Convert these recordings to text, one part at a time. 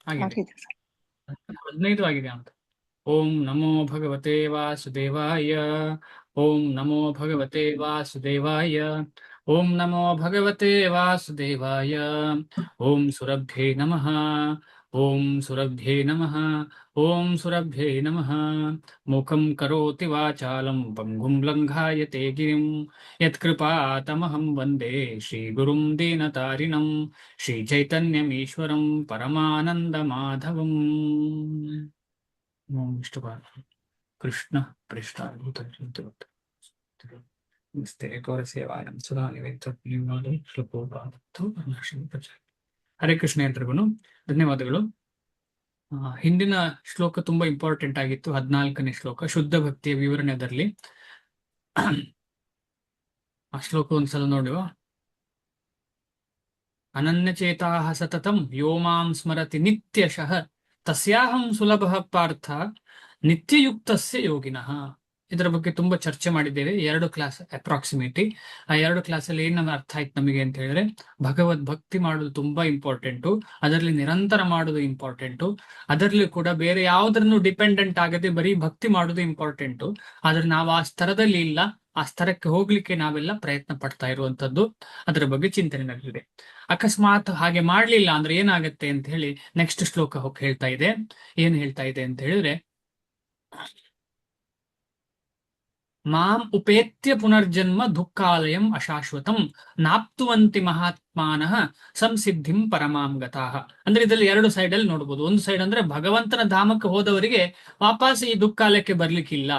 ಆಗಿದೆ, ಆಗಿದೆ ಸರ್. 15 ಆಗಿದೆ ಅಂತ. ಓಂ ನಮೋ ಭಗವತೆ ವಾಸುದೇವಾಯ. ಓಂ ನಮೋ ಭಗವತೆ ವಾಸುದೇವಾಯ. ಓಂ ನಮೋ ಭಗವತೆ ವಾಸುದೇವಾಯ. ಓಂ ಸುರಭ್ಯೇ ನಮಃ. ಓಂ ಸುರಭ್ಯೇ ನಮಃ. ಓಂ ಸುರಭ್ಯೇ ನಮಃ. ಮುಖಂ ಕರೋತಿ ವಾಚಾಲಂ ಪಂಗುಂ ಲಂಘಾಯತೆ ಗಿರಿಂ ಯತ್ಕೃಪಾತಮಹಂ ವಂದೇ ಶ್ರೀಗುರುಂ ದೀನತಾರಿಣಂ ಶ್ರೀಚೈತನ್ಯಮೀಶ್ವರಂ ಪರಮಾನಂದಮಾಧವಂ. ಓಂ ವಿಷ್ಣುಪಾದ ಕೃಷ್ಣ ಪೃಷ್ಠಾಭೂತ ಸೇವಾಯಂ ಸದಾ ಹರೇ ಕೃಷ್ಣ ಎಲ್ರಿಗೂ ಧನ್ಯವಾದಗಳು. ಹಿಂದಿನ ಶ್ಲೋಕ ತುಂಬಾ ಇಂಪಾರ್ಟೆಂಟ್ ಆಗಿತ್ತು. 14ನೇ ಶ್ಲೋಕ ಶುದ್ಧ ಭಕ್ತಿಯ ವಿವರಣೆ. ಅದರಲ್ಲಿ ಆ ಶ್ಲೋಕ ಒಂದ್ಸಲ ನೋಡುವ. ಅನನ್ಯಚೇತಾ ಸತತಂ ಯೋ ಮಾಂ ಸ್ಮರತಿ ನಿತ್ಯಶಃ ತಸ್ಯಾಹಂ ಸುಲಭ ಪಾರ್ಥ ನಿತ್ಯಯುಕ್ತಸ್ಯ ಯೋಗಿನಃ. ಇದರ ಬಗ್ಗೆ ತುಂಬಾ ಚರ್ಚೆ ಮಾಡಿದ್ದೇವೆ, 2 ಕ್ಲಾಸ್ ಅಪ್ರಾಕ್ಸಿಮೇಟ್ಲಿ. ಆ 2 ಕ್ಲಾಸಲ್ಲಿ ಏನು ಅರ್ಥ ಆಯ್ತು ನಮಗೆ ಅಂತ ಹೇಳಿದ್ರೆ, ಭಗವದ್ ಭಕ್ತಿ ಮಾಡೋದು ತುಂಬಾ ಇಂಪಾರ್ಟೆಂಟು, ಅದರಲ್ಲಿ ನಿರಂತರ ಮಾಡೋದು ಇಂಪಾರ್ಟೆಂಟು, ಅದರಲ್ಲಿ ಕೂಡ ಬೇರೆ ಯಾವುದನ್ನು ಡಿಪೆಂಡೆಂಟ್ ಆಗದೆ ಬರೀ ಭಕ್ತಿ ಮಾಡೋದು ಇಂಪಾರ್ಟೆಂಟು. ಆದ್ರೆ ನಾವು ಆ ಸ್ತರದಲ್ಲಿ ಇಲ್ಲ, ಆ ಸ್ತರಕ್ಕೆ ಹೋಗ್ಲಿಕ್ಕೆ ನಾವೆಲ್ಲ ಪ್ರಯತ್ನ ಪಡ್ತಾ ಇರುವಂತದ್ದು, ಅದರ ಬಗ್ಗೆ ಚಿಂತನೆ ನಡೆದಿದೆ. ಅಕಸ್ಮಾತ್ ಹಾಗೆ ಮಾಡ್ಲಿಲ್ಲ ಅಂದ್ರೆ ಏನಾಗತ್ತೆ ಅಂತ ಹೇಳಿ ನೆಕ್ಸ್ಟ್ ಶ್ಲೋಕ ಹೇಳ್ತಾ ಇದೆ. ಏನ್ ಹೇಳ್ತಾ ಇದೆ ಅಂತ ಹೇಳಿದ್ರೆ, ಮಾಂ ಉಪೇತ್ಯ ಪುನರ್ಜನ್ಮ ದುಃಖಾಲಯಂ ಅಶಾಶ್ವತಂ ನಾಪ್ತುವಂತಿ ಮಹಾತ್ಮಾನಃ ಸಂಸಿದ್ಧಿಂ ಪರಮಾಂ ಗತಾಃ. ಅಂದ್ರೆ ಇದರಲ್ಲಿ 2 ಸೈಡ್ ಅಲ್ಲಿ ನೋಡ್ಬೋದು. ಒಂದು ಸೈಡ್ ಅಂದ್ರೆ ಭಗವಂತನ ಧಾಮಕ್ಕೆ ಹೋದವರಿಗೆ ವಾಪಸ್ ಈ ದುಃಖಾಲಯಕ್ಕೆ ಬರ್ಲಿಕ್ಕಿಲ್ಲ.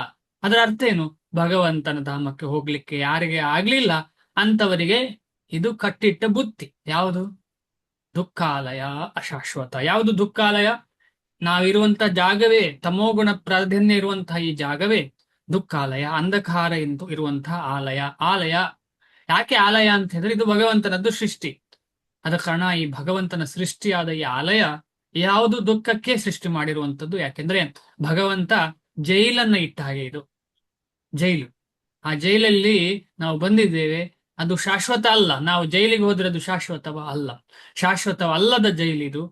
ಅದರ ಅರ್ಥ ಏನು? ಭಗವಂತನ ಧಾಮಕ್ಕೆ ಹೋಗ್ಲಿಕ್ಕೆ ಯಾರಿಗೆ ಆಗ್ಲಿಲ್ಲ ಅಂತವರಿಗೆ ಇದು ಕಟ್ಟಿಟ್ಟ ಬುತ್ತಿ. ಯಾವುದು? ದುಃಖಾಲಯ ಅಶಾಶ್ವತ. ಯಾವುದು ದುಃಖಾಲಯ? ನಾವಿರುವಂತ ಜಾಗವೇ ತಮೋಗುಣ ಪ್ರಾಧಾನ್ಯ ಇರುವಂತಹ ಈ ಜಾಗವೇ ದುಃಖಾಲಯ, ಅಂಧಕಾರ ಎಂದು ಇರುವಂತಹ ಆಲಯ. ಆಲಯ ಯಾಕೆ ಆಲಯ ಅಂತ ಹೇಳಿದ್ರೆ, ಇದು ಭಗವಂತನದ್ದು ಸೃಷ್ಟಿ. ಅದ ಕಾರಣ ಈ ಭಗವಂತನ ಸೃಷ್ಟಿಯಾದ ಈ ಆಲಯ ಯಾವುದು ದುಃಖಕ್ಕೆ ಸೃಷ್ಟಿ ಮಾಡಿರುವಂತದ್ದು. ಯಾಕೆಂದ್ರೆ ಭಗವಂತ ಜೈಲನ್ನ ಇಟ್ಟ ಹಾಗೆ. ಇದು ಜೈಲು. ಆ ಜೈಲಲ್ಲಿ ನಾವು ಬಂದಿದ್ದೇವೆ, ಅದು ಶಾಶ್ವತ ಅಲ್ಲ. ನಾವು ಜೈಲಿಗೆ ಹೋದ್ರೆ ಅದು ಶಾಶ್ವತವ ಅಲ್ಲ, ಶಾಶ್ವತವಲ್ಲದ ಜೈಲಿದು.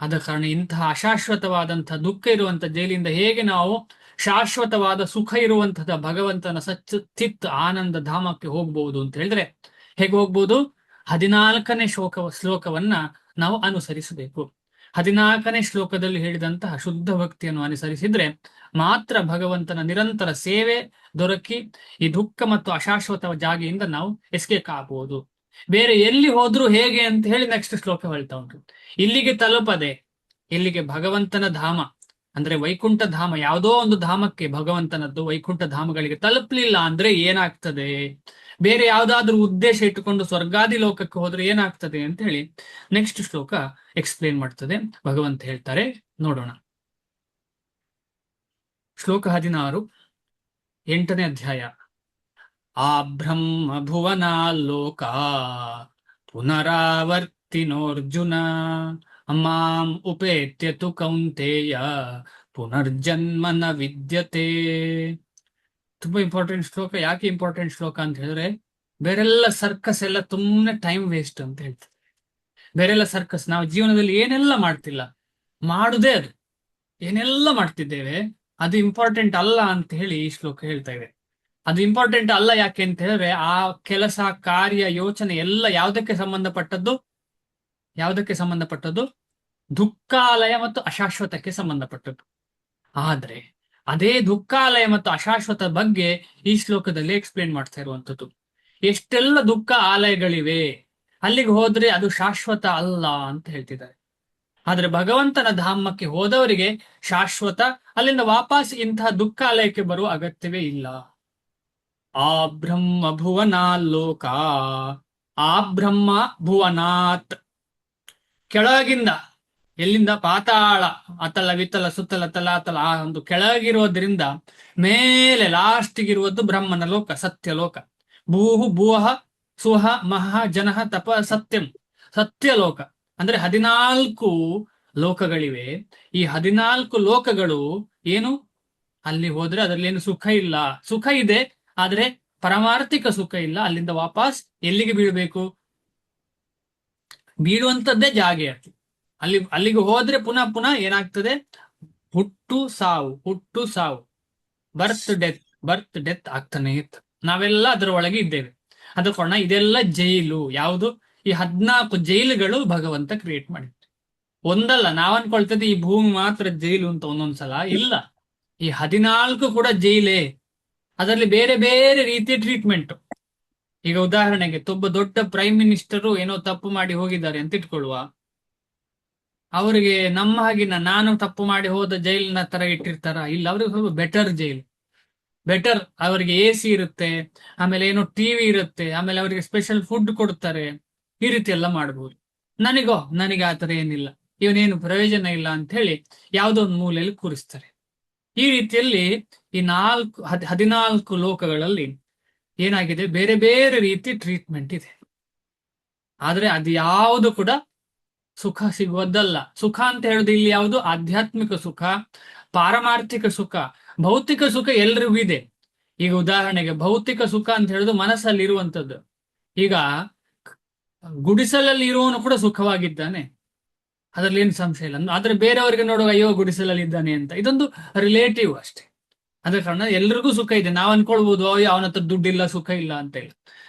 ಆದ ಕಾರಣ ಇಂತಹ ಅಶಾಶ್ವತವಾದಂತಹ ದುಃಖ ಇರುವಂತಹ ಜೈಲಿಂದ ಹೇಗೆ ನಾವು ಶಾಶ್ವತವಾದ ಸುಖ ಇರುವಂತಹ ಭಗವಂತನ ಸಚ್ಚಿತ್ ಆನಂದ ಧಾಮಕ್ಕೆ ಹೋಗ್ಬಹುದು ಅಂತ ಹೇಳಿದ್ರೆ ಹೇಗೆ ಹೋಗ್ಬೋದು? 14ನೇ ಶ್ಲೋಕವನ್ನ ನಾವು ಅನುಸರಿಸಬೇಕು. 14ನೇ ಶ್ಲೋಕದಲ್ಲಿ ಹೇಳಿದಂತಹ ಶುದ್ಧ ಭಕ್ತಿಯನ್ನು ಅನುಸರಿಸಿದ್ರೆ ಮಾತ್ರ ಭಗವಂತನ ನಿರಂತರ ಸೇವೆ ದೊರಕಿ ಈ ದುಃಖ ಮತ್ತು ಅಶಾಶ್ವತ ಜಾಗೆಯಿಂದ ನಾವು ಎಸ್ಕೇಪ್ ಆಗಬಹುದು. ಬೇರೆ ಎಲ್ಲಿ ಹೋದ್ರು ಹೇಗೆ ಅಂತ ಹೇಳಿ ನೆಕ್ಸ್ಟ್ ಶ್ಲೋಕ ಹೇಳ್ತಾ ಉಂಟು. ಇಲ್ಲಿಗೆ ತಲುಪದೆ, ಇಲ್ಲಿಗೆ ಭಗವಂತನ ಧಾಮ ಅಂದ್ರೆ ವೈಕುಂಠ ಧಾಮ, ಯಾವುದೋ ಒಂದು ಧಾಮಕ್ಕೆ ಭಗವಂತನದ್ದು ವೈಕುಂಠ ಧಾಮಗಳಿಗೆ ತಲುಪಲಿಲ್ಲ ಅಂದ್ರೆ ಏನಾಗ್ತದೆ, ಬೇರೆ ಯಾವ್ದಾದ್ರೂ ಉದ್ದೇಶ ಇಟ್ಟುಕೊಂಡು ಸ್ವರ್ಗಾದಿ ಲೋಕಕ್ಕೆ ಹೋದ್ರೆ ಏನಾಗ್ತದೆ ಅಂತ ಹೇಳಿ ನೆಕ್ಸ್ಟ್ ಶ್ಲೋಕ ಎಕ್ಸ್ಪ್ಲೇನ್ ಮಾಡ್ತದೆ. ಭಗವಂತ ಹೇಳ್ತಾರೆ, ನೋಡೋಣ. ಶ್ಲೋಕ 16, 8ನೇ ಅಧ್ಯಾಯ. ಆ ಬ್ರಹ್ಮ ಭುವನಾಲೋಕ ಪುನರಾವರ್ತಿನೋರ್ಜುನ ಮಾಂ ಉಪೇತ್ಯ ತು ಕೌಂತೇಯ ಪುನರ್ಜನ್ಮ ನ ವಿದ್ಯತೆ. ತುಂಬಾ ಇಂಪಾರ್ಟೆಂಟ್ ಶ್ಲೋಕ. ಯಾಕೆ ಇಂಪಾರ್ಟೆಂಟ್ ಶ್ಲೋಕ ಅಂತ ಹೇಳಿದ್ರೆ, ಬೇರೆಲ್ಲ ಸರ್ಕಸ್ ಎಲ್ಲ ತುಂಬಾ ಟೈಮ್ ವೇಸ್ಟ್ ಅಂತ ಹೇಳ್ತಾರೆ. ಬೇರೆಲ್ಲ ಸರ್ಕಸ್ ನಾವು ಜೀವನದಲ್ಲಿ ಏನೆಲ್ಲ ಮಾಡ್ತಿಲ್ಲ, ಮಾಡುದೇ ಅದು. ಏನೆಲ್ಲ ಮಾಡ್ತಿದ್ದೇವೆ ಅದು ಇಂಪಾರ್ಟೆಂಟ್ ಅಲ್ಲ ಅಂತ ಹೇಳಿ ಈ ಶ್ಲೋಕ ಹೇಳ್ತಾ ಇದೆ. ಅದು ಇಂಪಾರ್ಟೆಂಟ್ ಅಲ್ಲ ಯಾಕೆ ಅಂತ ಹೇಳಿದ್ರೆ, ಆ ಕೆಲಸ, ಕಾರ್ಯ, ಯೋಚನೆ ಎಲ್ಲ ಯಾವುದಕ್ಕೆ ಸಂಬಂಧಪಟ್ಟದ್ದು? ಯಾವುದಕ್ಕೆ ಸಂಬಂಧಪಟ್ಟದ್ದು? ದುಃಖಾಲಯ ಮತ್ತು ಅಶಾಶ್ವತಕ್ಕೆ ಸಂಬಂಧಪಟ್ಟದ್ದು. ಆದ್ರೆ ಅದೇ ದುಃಖಾಲಯ ಮತ್ತು ಅಶಾಶ್ವತ ಬಗ್ಗೆ ಈ ಶ್ಲೋಕದಲ್ಲಿ ಎಕ್ಸ್ಪ್ಲೇನ್ ಮಾಡ್ತಾ ಇರುವಂತದ್ದು. ಎಷ್ಟೆಲ್ಲ ದುಃಖ ಆಲಯಗಳಿವೆ, ಅಲ್ಲಿಗೆ ಹೋದ್ರೆ ಅದು ಶಾಶ್ವತ ಅಲ್ಲ ಅಂತ ಹೇಳ್ತಿದ್ದಾರೆ. ಆದ್ರೆ ಭಗವಂತನ ಧಾಮಕ್ಕೆ ಹೋದವರಿಗೆ ಶಾಶ್ವತ, ಅಲ್ಲಿಂದ ವಾಪಸ್ ಇಂತಹ ದುಃಖಾಲಯಕ್ಕೆ ಬರುವ ಅಗತ್ಯವೇ ಇಲ್ಲ. ಆ ಬ್ರಹ್ಮ ಭುವನಾಲೋಕ. ಆ ಬ್ರಹ್ಮ ಭುವನಾತ್, ಕೆಳಗಿಂದ, ಎಲ್ಲಿಂದ? ಪಾತಾಳ, ಅತಲ ವಿತಲ ಸುತ್ತಲ ತಲಾತಲ, ಆ ಒಂದು ಕೆಳಗಿರೋದ್ರಿಂದ ಮೇಲೆ ಲಾಸ್ಟಿಗಿರುವುದು ಬ್ರಹ್ಮನ ಲೋಕ, ಸತ್ಯಲೋಕ. ಭೂಹು ಭುವಃ ಸುಹ ಮಹ ಜನಃ ತಪ ಸತ್ಯಂ, ಸತ್ಯಲೋಕ. ಅಂದ್ರೆ 14 ಲೋಕಗಳಿವೆ. ಈ 14 ಲೋಕಗಳು ಏನು? ಅಲ್ಲಿ ಹೋದ್ರೆ ಅದರಲ್ಲಿ ಏನು ಸುಖ ಇಲ್ಲ. ಸುಖ ಇದೆ ಆದ್ರೆ ಪರಮಾರ್ಥಿಕ ಸುಖ ಇಲ್ಲ. ಅಲ್ಲಿಂದ ವಾಪಸ್ ಎಲ್ಲಿಗೆ ಬೀಳ್ಬೇಕು? ಬೀಳುವಂತದ್ದೇ ಜಾಗೆ ಅದು. ಅಲ್ಲಿಗೆ ಹೋದ್ರೆ ಪುನಃ ಪುನಃ ಏನಾಗ್ತದೆ? ಹುಟ್ಟು ಸಾವು, ಹುಟ್ಟು ಸಾವು, ಬರ್ತ್ ಡೆತ್ ಆಗ್ತಾನೆ ಇತ್ತು. ನಾವೆಲ್ಲ ಅದರ ಒಳಗೆ ಇದ್ದೇವೆ. ಅದ ಕಾರಣ ಇದೆಲ್ಲ ಜೈಲು. ಯಾವುದು? ಈ 14 ಜೈಲುಗಳು ಭಗವಂತ ಕ್ರಿಯೇಟ್ ಮಾಡಿದ್ರು. ಒಂದಲ್ಲ, ನಾವ್ ಅನ್ಕೊಳ್ತದೆ ಈ ಭೂಮಿ ಮಾತ್ರ ಜೈಲು ಅಂತ ಒಂದೊಂದ್ಸಲ. ಇಲ್ಲ, ಈ 14 ಕೂಡ ಜೈಲೇ. ಅದರಲ್ಲಿ ಬೇರೆ ಬೇರೆ ರೀತಿಯ ಟ್ರೀಟ್ಮೆಂಟ್. ಈಗ ಉದಾಹರಣೆಗೆ ಒಬ್ಬ ದೊಡ್ಡ ಪ್ರೈಮ್ ಮಿನಿಸ್ಟರು ಏನೋ ತಪ್ಪು ಮಾಡಿ ಹೋಗಿದ್ದಾರೆ ಅಂತ ಇಟ್ಕೊಳ್ಳುವ. ಅವರಿಗೆ ನಮ್ಮ ಹಾಗಿನ ನಾನು ತಪ್ಪು ಮಾಡಿ ಹೋದ ಜೈಲಿನ ತರ ಇಟ್ಟಿರ್ತಾರ? ಇಲ್ಲ, ಅವ್ರಿಗೆ ಸ್ವಲ್ಪ ಬೆಟರ್ ಜೈಲ್. ಬೆಟರ್, ಅವರಿಗೆ AC ಇರುತ್ತೆ, ಆಮೇಲೆ ಏನೋ ಟಿವಿ ಇರುತ್ತೆ, ಆಮೇಲೆ ಅವರಿಗೆ ಸ್ಪೆಷಲ್ ಫುಡ್ ಕೊಡ್ತಾರೆ. ಈ ರೀತಿ ಎಲ್ಲ ಮಾಡಬಹುದು. ನನಗೆ ಆತರ ಏನಿಲ್ಲ, ಇವನೇನು ಪ್ರಯೋಜನ ಇಲ್ಲ ಅಂತ ಹೇಳಿ ಯಾವುದೋ ಒಂದು ಮೂಲೆಯಲ್ಲಿ ಕೂರಿಸ್ತಾರೆ. ಈ ರೀತಿಯಲ್ಲಿ ಈ 14 ಲೋಕಗಳಲ್ಲಿ ಏನಾಗಿದೆ, ಬೇರೆ ಬೇರೆ ರೀತಿ ಟ್ರೀಟ್ಮೆಂಟ್ ಇದೆ. ಆದ್ರೆ ಅದು ಯಾವುದು ಕೂಡ ಸುಖ ಸಿಗುವುದಲ್ಲ. ಸುಖ ಅಂತ ಹೇಳುದು ಇಲ್ಲಿ ಯಾವುದು? ಆಧ್ಯಾತ್ಮಿಕ ಸುಖ, ಪಾರಮಾರ್ಥಿಕ ಸುಖ. ಭೌತಿಕ ಸುಖ ಎಲ್ರಿಗೂ ಇದೆ. ಈಗ ಉದಾಹರಣೆಗೆ ಭೌತಿಕ ಸುಖ ಅಂತ ಹೇಳುದು ಮನಸ್ಸಲ್ಲಿ ಇರುವಂತದ್ದು. ಈಗ ಗುಡಿಸಲಲ್ಲಿ ಇರುವವನು ಕೂಡ ಸುಖವಾಗಿದ್ದಾನೆ, ಅದರಲ್ಲಿ ಏನು ಸಂಶಯ ಇಲ್ಲ. ಆದ್ರೆ ಬೇರೆಯವರಿಗೆ ನೋಡುವ, ಅಯ್ಯೋ ಗುಡಿಸಲಲ್ಲಿ ಇದ್ದಾನೆ ಅಂತ, ಇದೊಂದು ರಿಲೇಟಿವ್ ಅಷ್ಟೇ. ಅದ ಕಾರಣ ಎಲ್ರಿಗೂ ಸುಖ ಇದೆ. ನಾವ್ ಅನ್ಕೊಳ್ಬಹುದು, ಅಯ್ಯೋ ಅವನ ಹತ್ರ ದುಡ್ಡಿಲ್ಲ, ಸುಖ ಇಲ್ಲ ಅಂತ ಹೇಳಿ.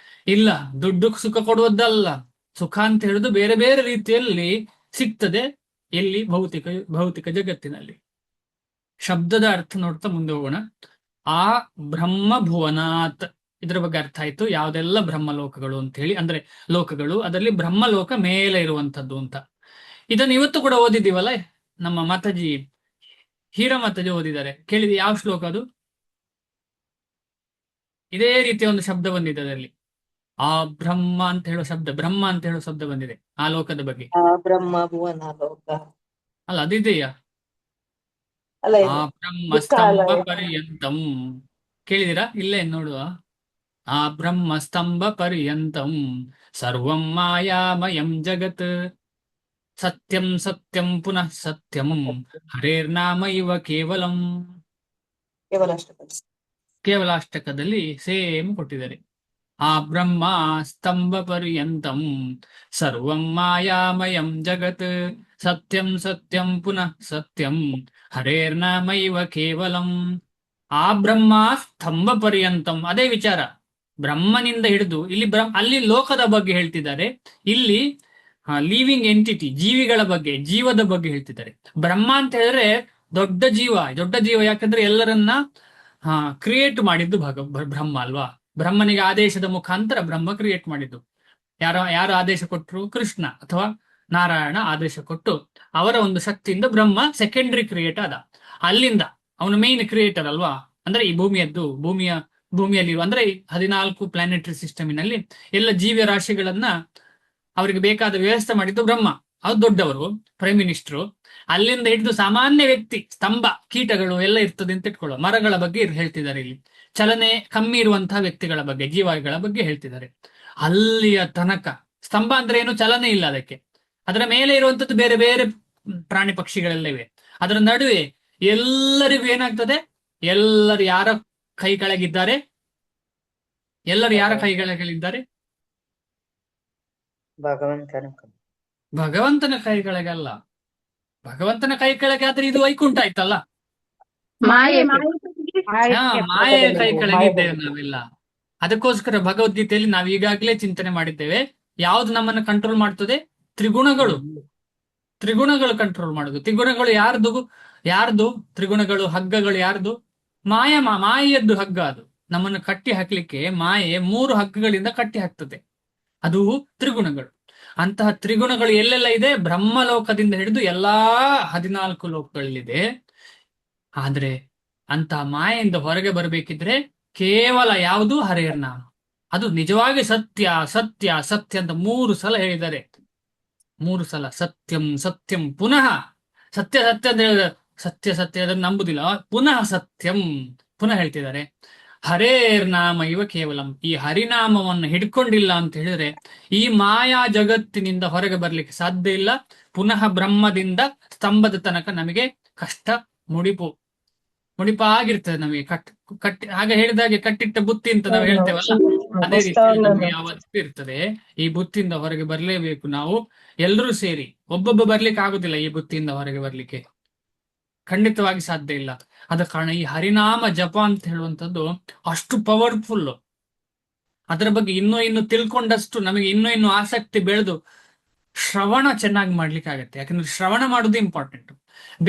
ಇಲ್ಲ, ದುಡ್ಡು ಸುಖ ಕೊಡುವುದಲ್ಲ. ಸುಖ ಅಂತ ಹೇಳುದು ಬೇರೆ ಬೇರೆ ರೀತಿಯಲ್ಲಿ ಸಿಗ್ತದೆ. ಎಲ್ಲಿ? ಭೌತಿಕ ಜಗತ್ತಿನಲ್ಲಿ. ಶಬ್ದದ ಅರ್ಥ ನೋಡ್ತಾ ಮುಂದೆ ಹೋಗೋಣ. ಆ ಬ್ರಹ್ಮ ಭುವನಾತ್, ಇದರ ಬಗ್ಗೆ ಅರ್ಥ ಆಯ್ತು. ಯಾವುದೆಲ್ಲ ಬ್ರಹ್ಮಲೋಕಗಳು ಅಂತ ಹೇಳಿ, ಅಂದ್ರೆ ಲೋಕಗಳು, ಅದರಲ್ಲಿ ಬ್ರಹ್ಮಲೋಕ ಮೇಲೆ ಇರುವಂತದ್ದು ಅಂತ. ಇದನ್ನು ಇವತ್ತು ಕೂಡ ಓದಿದ್ದೀವಲ್ಲ, ನಮ್ಮ ಮಾತಾಜಿ ಹೀರಾ ಮಾತಾಜಿ ಓದಿದ್ದಾರೆ. ಕೇಳಿದೆ ಯಾವ ಶ್ಲೋಕ ಅದು? ಇದೇ ರೀತಿಯ ಒಂದು ಶಬ್ದ ಬಂದಿದೆ ಅದರಲ್ಲಿ. ಆ ಬ್ರಹ್ಮ ಅಂತ ಹೇಳೋ ಶಬ್ದ, ಬ್ರಹ್ಮ ಅಂತ ಹೇಳೋ ಶಬ್ದ ಬಂದಿದೆ ಆ ಲೋಕದ ಬಗ್ಗೆ. ಬ್ರಹ್ಮ ಭುವನ ಲೋಕ ಅಲ್ಲ, ಅದಿದೆಯಾ? ಅಲ್ಲ, ಆ ಇದು ಬ್ರಹ್ಮ ಸ್ತಂಭ ದುಃಖಾಲಯ. ಪರ್ಯಂತಂ. ಕೇಳಿದಿರಾ? ಇಲ್ಲೇ ನೋಡುವ. ಆ ಬ್ರಹ್ಮ ಸ್ತಂಭ ಪರ್ಯಂತಂ ಸರ್ವಂ ಮಾಯಾಮಯಂ ಜಗತ್ ಸತ್ಯಂ ಸತ್ಯಂ ಪುನಃ ಸತ್ಯಂ ಹರೇರ್ನಾಮ ಇವ ಕೇವಲಂ. ಕೇವಲ ಅಷ್ಟೇ. ಕೇವಲ ಅಷ್ಟಕದಲ್ಲಿ ಸೇಮ್ ಕೊಟ್ಟಿದ್ದಾರೆ. ಆ ಬ್ರಹ್ಮ ಸ್ತಂಭ ಪರ್ಯಂತಂ ಸರ್ವಂ ಮಾಯಾಮಯಂ ಜಗತ್ ಸತ್ಯಂ ಸತ್ಯಂ ಪುನಃ ಸತ್ಯಂ ಹರೇರ್ನಾಮೈವ ಕೇವಲಂ. ಆ ಬ್ರಹ್ಮ ಸ್ತಂಭ ಪರ್ಯಂತಂ, ಅದೇ ವಿಚಾರ. ಬ್ರಹ್ಮನಿಂದ ಹಿಡಿದು ಇಲ್ಲಿ ಅಲ್ಲಿ ಲೋಕದ ಬಗ್ಗೆ ಹೇಳ್ತಿದ್ದಾರೆ, ಇಲ್ಲಿ ಲಿವಿಂಗ್ ಎಂಟಿಟಿ, ಜೀವಿಗಳ ಬಗ್ಗೆ, ಜೀವದ ಬಗ್ಗೆ ಹೇಳ್ತಿದ್ದಾರೆ. ಬ್ರಹ್ಮ ಅಂತ ಹೇಳಿದ್ರೆ ದೊಡ್ಡ ಜೀವ. ದೊಡ್ಡ ಜೀವ ಯಾಕಂದ್ರೆ ಎಲ್ಲರನ್ನ ಕ್ರಿಯೇಟ್ ಮಾಡಿದ್ದು ಬ್ರಹ್ಮ ಅಲ್ವಾ? ಬ್ರಹ್ಮನಿಗೆ ಆದೇಶದ ಮುಖಾಂತರ ಬ್ರಹ್ಮ ಕ್ರಿಯೇಟ್ ಮಾಡಿದ್ದು. ಯಾರು ಆದೇಶ ಕೊಟ್ಟರು? ಕೃಷ್ಣ ಅಥವಾ ನಾರಾಯಣ ಆದೇಶ ಕೊಟ್ಟು ಅವರ ಒಂದು ಶಕ್ತಿಯಿಂದ ಬ್ರಹ್ಮ ಸೆಕೆಂಡರಿ ಕ್ರಿಯೇಟ್ ಆದ. ಅಲ್ಲಿಂದ ಅವನು ಮೇನ್ ಕ್ರಿಯೇಟರ್ ಅಲ್ವಾ? ಅಂದ್ರೆ ಈ ಭೂಮಿಯಲ್ಲಿ ಅಂದ್ರೆ 14 ಪ್ಲಾನೆಟರಿ ಸಿಸ್ಟಮಿನಲ್ಲಿ ಎಲ್ಲ ಜೀವ ರಾಶಿಗಳನ್ನ ಅವರಿಗೆ ಬೇಕಾದ ವ್ಯವಸ್ಥೆ ಮಾಡಿದ್ದು ಬ್ರಹ್ಮ. ಅದು ದೊಡ್ಡವರು, ಪ್ರೈಮ್ ಮಿನಿಸ್ಟರು. ಅಲ್ಲಿಂದ ಹಿಡಿದು ಸಾಮಾನ್ಯ ವ್ಯಕ್ತಿ, ಸ್ತಂಭ, ಕೀಟಗಳು ಎಲ್ಲ ಇರ್ತದೆ ಅಂತ ಇಟ್ಕೊಳ್ಳೋ. ಮರಗಳ ಬಗ್ಗೆ ಹೇಳ್ತಿದ್ದಾರೆ ಇಲ್ಲಿ. ಚಲನೆ ಕಮ್ಮಿ ಇರುವಂತಹ ವ್ಯಕ್ತಿಗಳ ಬಗ್ಗೆ, ಜೀವಿಗಳ ಬಗ್ಗೆ ಹೇಳ್ತಿದ್ದಾರೆ. ಅಲ್ಲಿಯ ತನಕ ಸ್ತಂಭ ಅಂದ್ರೆ ಏನು? ಚಲನೆ ಇಲ್ಲ ಅದಕ್ಕೆ. ಅದರ ಮೇಲೆ ಇರುವಂತದ್ದು ಬೇರೆ ಬೇರೆ ಪ್ರಾಣಿ ಪಕ್ಷಿಗಳೆಲ್ಲ ಇವೆ. ಅದರ ನಡುವೆ ಎಲ್ಲರಿಗೂ ಏನಾಗ್ತದೆ? ಎಲ್ಲರೂ ಯಾರ ಕೈ ಕೆಳಗಿದ್ದಾರೆ? ಎಲ್ಲರೂ ಯಾರ ಕೈ ಕೆಳಗಿದ್ದಾರೆ? ಭಗವಂತನ ಕೈ ಕೆಳಗಲ್ಲ. ಭಗವಂತನ ಕೈ ಕೆಳಗೆ ಆದ್ರೆ ಇದು ವೈಕುಂಠ ಆಯ್ತಲ್ಲ. ಮಾಯೆಯ ಕೈ ಕೆಳಗಿದ್ದೇವೆ ನಾವೆಲ್ಲ. ಅದಕ್ಕೋಸ್ಕರ ಭಗವದ್ಗೀತೆಯಲ್ಲಿ ನಾವು ಈಗಾಗಲೇ ಚಿಂತನೆ ಮಾಡಿದ್ದೇವೆ. ಯಾವ್ದು ನಮ್ಮನ್ನ ಕಂಟ್ರೋಲ್ ಮಾಡ್ತದೆ? ತ್ರಿಗುಣಗಳು. ತ್ರಿಗುಣಗಳು ಕಂಟ್ರೋಲ್ ಮಾಡುದು. ತ್ರಿಗುಣಗಳು ಯಾರ್ದು ತ್ರಿಗುಣಗಳು, ಹಗ್ಗಗಳು ಯಾರ್ದು? ಮಾಯೆಯದ್ದು ಹಗ್ಗ ಅದು. ನಮ್ಮನ್ನು ಕಟ್ಟಿ ಹಾಕ್ಲಿಕ್ಕೆ ಮಾಯೆ 3 ಹಗ್ಗಗಳಿಂದ ಕಟ್ಟಿ ಹಾಕ್ತದೆ. ಅದು ತ್ರಿಗುಣಗಳು. ಅಂತಹ ತ್ರಿಗುಣಗಳು ಎಲ್ಲೆಲ್ಲ ಇದೆ? ಬ್ರಹ್ಮಲೋಕದಿಂದ ಹಿಡಿದು ಎಲ್ಲಾ 14 ಲೋಕಗಳಲ್ಲಿದೆ. ಆದ್ರೆ ಅಂತಹ ಮಾಯೆಯಿಂದ ಹೊರಗೆ ಬರಬೇಕಿದ್ರೆ ಕೇವಲ ಯಾವುದು? ಹರೇರ್ ನಾಮ. ಅದು ನಿಜವಾಗಿ ಸತ್ಯ ಸತ್ಯ ಸತ್ಯ ಅಂತ 3 ಸಲ ಹೇಳಿದ್ದಾರೆ. 3 ಸಲ ಸತ್ಯಂ ಸತ್ಯಂ ಪುನಃ ಸತ್ಯ ಸತ್ಯ ಅಂತ ಹೇಳಿದ್ರೆ ಸತ್ಯ ಸತ್ಯ ಅದನ್ನು ನಂಬುದಿಲ್ಲ. ಪುನಃ ಸತ್ಯಂ ಪುನಃ ಹೇಳ್ತಿದ್ದಾರೆ. ಹರೇರ್ ನಾಮ ಇವ ಕೇವಲಂ. ಈ ಹರಿನಾಮವನ್ನು ಹಿಡ್ಕೊಂಡಿಲ್ಲ ಅಂತ ಹೇಳಿದ್ರೆ ಈ ಮಾಯಾ ಜಗತ್ತಿನಿಂದ ಹೊರಗೆ ಬರ್ಲಿಕ್ಕೆ ಸಾಧ್ಯ ಇಲ್ಲ. ಪುನಃ ಬ್ರಹ್ಮದಿಂದ ಸ್ತಂಭದ ತನಕ ನಮಗೆ ಕಷ್ಟ, ಮುಡಿಪಾಗಿರ್ತದೆ ನಮಗೆ. ಕಟ್ಟಿ ಆಗ ಹೇಳಿದಾಗೆ ಕಟ್ಟಿಟ್ಟ ಬುತ್ತಿ ಅಂತ ನಾವು ಹೇಳ್ತೇವಲ್ಲ, ಅದೇ ರೀತಿ ನಮ್ಗೆ ಯಾವತ್ತೂ ಇರ್ತದೆ, ಈ ಬುತ್ತಿಯಿಂದ ಹೊರಗೆ ಬರ್ಲೇಬೇಕು ನಾವು ಎಲ್ಲರೂ ಸೇರಿ. ಒಬ್ಬೊಬ್ಬ ಬರ್ಲಿಕ್ಕೆ ಆಗುದಿಲ್ಲ ಈ ಬುತ್ತಿಯಿಂದ ಹೊರಗೆ ಬರ್ಲಿಕ್ಕೆ, ಖಂಡಿತವಾಗಿ ಸಾಧ್ಯ ಇಲ್ಲ. ಆದ ಕಾರಣ ಈ ಹರಿನಾಮ ಜಪ ಅಂತ ಹೇಳುವಂಥದ್ದು ಅಷ್ಟು ಪವರ್ಫುಲ್. ಅದರ ಬಗ್ಗೆ ಇನ್ನೂ ತಿಳ್ಕೊಂಡಷ್ಟು ನಮಗೆ ಇನ್ನೂ ಆಸಕ್ತಿ ಬೆಳೆದು ಶ್ರವಣ ಚೆನ್ನಾಗಿ ಮಾಡ್ಲಿಕ್ಕೆ ಆಗತ್ತೆ. ಯಾಕಂದ್ರೆ ಶ್ರವಣ ಮಾಡೋದು ಇಂಪಾರ್ಟೆಂಟ್.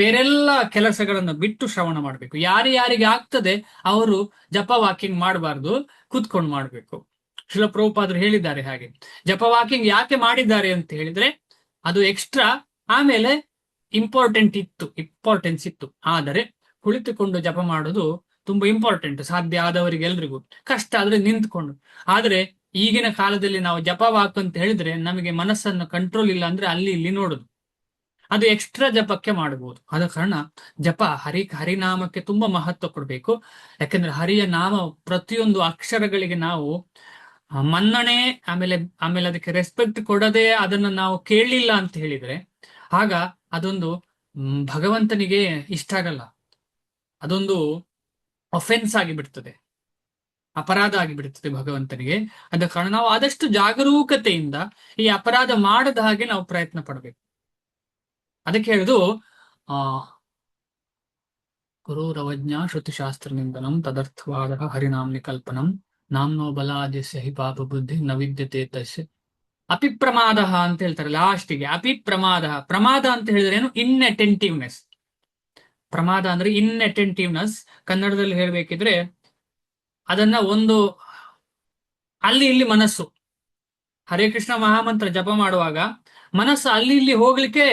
ಬೇರೆಲ್ಲ ಕೆಲಸಗಳನ್ನು ಬಿಟ್ಟು ಶ್ರವಣ ಮಾಡಬೇಕು. ಯಾರಿಗೆ ಆಗ್ತದೆ ಅವರು ಜಪ ವಾಕಿಂಗ್ ಮಾಡಬಾರ್ದು, ಕೂತ್ಕೊಂಡು ಮಾಡಬೇಕು. ಶ್ರೀಲ ಪ್ರಭುಪಾದರು ಹೇಳಿದ್ದಾರೆ ಹಾಗೆ. ಜಪ ವಾಕಿಂಗ್ ಯಾಕೆ ಮಾಡಿದ್ದಾರೆ ಅಂತ ಹೇಳಿದ್ರೆ ಅದು ಎಕ್ಸ್ಟ್ರಾ, ಆಮೇಲೆ ಇಂಪಾರ್ಟೆನ್ಸ್ ಇತ್ತು. ಆದರೆ ಕುಳಿತುಕೊಂಡು ಜಪ ಮಾಡೋದು ತುಂಬಾ ಇಂಪಾರ್ಟೆಂಟ್ ಸಾಧ್ಯ ಆದವರಿಗೆ ಎಲ್ರಿಗೂ. ಕಷ್ಟ ಆದ್ರೆ ನಿಂತ್ಕೊಂಡು. ಆದ್ರೆ ಈಗಿನ ಕಾಲದಲ್ಲಿ ನಾವು ಜಪ ವಾಕ್ ಅಂತ ಹೇಳಿದ್ರೆ ನಮಗೆ ಮನಸ್ಸನ್ನು ಕಂಟ್ರೋಲ್ ಇಲ್ಲ ಅಂದ್ರೆ ಅಲ್ಲಿ ಇಲ್ಲಿ ನೋಡುದು, ಅದು ಎಕ್ಸ್ಟ್ರಾ ಜಪಕ್ಕೆ ಮಾಡಬಹುದು. ಆದ ಕಾರಣ ಜಪ ಹರಿನಾಮಕ್ಕೆ ತುಂಬಾ ಮಹತ್ವ ಕೊಡಬೇಕು. ಯಾಕಂದ್ರೆ ಹರಿಯ ನಾಮ ಪ್ರತಿಯೊಂದು ಅಕ್ಷರಗಳಿಗೆ ನಾವು ಮನ್ನಣೆ ಆಮೇಲೆ ಅದಕ್ಕೆ ರೆಸ್ಪೆಕ್ಟ್ ಕೊಡದೆ ಅದನ್ನು ನಾವು ಕೇಳಲಿಲ್ಲ ಅಂತ ಹೇಳಿದ್ರೆ ಆಗ ಅದೊಂದು ಭಗವಂತನಿಗೆ ಇಷ್ಟ ಆಗಲ್ಲ, ಅದೊಂದು ಅಫೆನ್ಸ್ ಆಗಿಬಿಡ್ತದೆ, ಅಪರಾಧ ಆಗಿಬಿಡ್ತದೆ ಭಗವಂತನಿಗೆ. ಆದ ಕಾರಣ ನಾವು ಆದಷ್ಟು ಜಾಗರೂಕತೆಯಿಂದ ಈ ಅಪರಾಧ ಮಾಡದ ಹಾಗೆ ನಾವು ಪ್ರಯತ್ನ ಪಡಬೇಕು. ಅದಕ್ಕೆ ಹೇಳುದು ಗುರುರವಜ್ಞಾ ಶ್ರುತಿಶಾಸ್ತ್ರ ನಿಂದನಂ ತದರ್ಥವಾದ ಹರಿನಾಮ್ನಿ ಕಲ್ಪನಂ ನಾಮ್ನೋ ಬಲಾದಿಸ್ಯ ಹಿ ಪಾಪ ಬುದ್ಧಿ ನ ವಿದ್ಯತೆ ತಸ್ಯ ಅಪಿಪ್ರಮಾದ ಅಂತ ಹೇಳ್ತಾರೆ ಲಾಸ್ಟಿಗೆ. ಪ್ರಮಾದ ಅಂತ ಹೇಳಿದ್ರೆ ಏನು? ಇನ್ಅಟೆಂಟಿವ್ನೆಸ್. ಪ್ರಮಾದ ಅಂದ್ರೆ ಇನ್ಅಟೆಂಟಿವ್ನೆಸ್. ಕನ್ನಡದಲ್ಲಿ ಹೇಳ್ಬೇಕಿದ್ರೆ ಅದನ್ನ ಒಂದು ಅಲ್ಲಿ ಇಲ್ಲಿ ಮನಸ್ಸು, ಹರೇ ಕೃಷ್ಣ ಮಹಾಮಂತ್ರ ಜಪ ಮಾಡುವಾಗ ಮನಸ್ಸು ಅಲ್ಲಿ ಇಲ್ಲಿ ಹೋಗ್ಲಿಕ್ಕೆ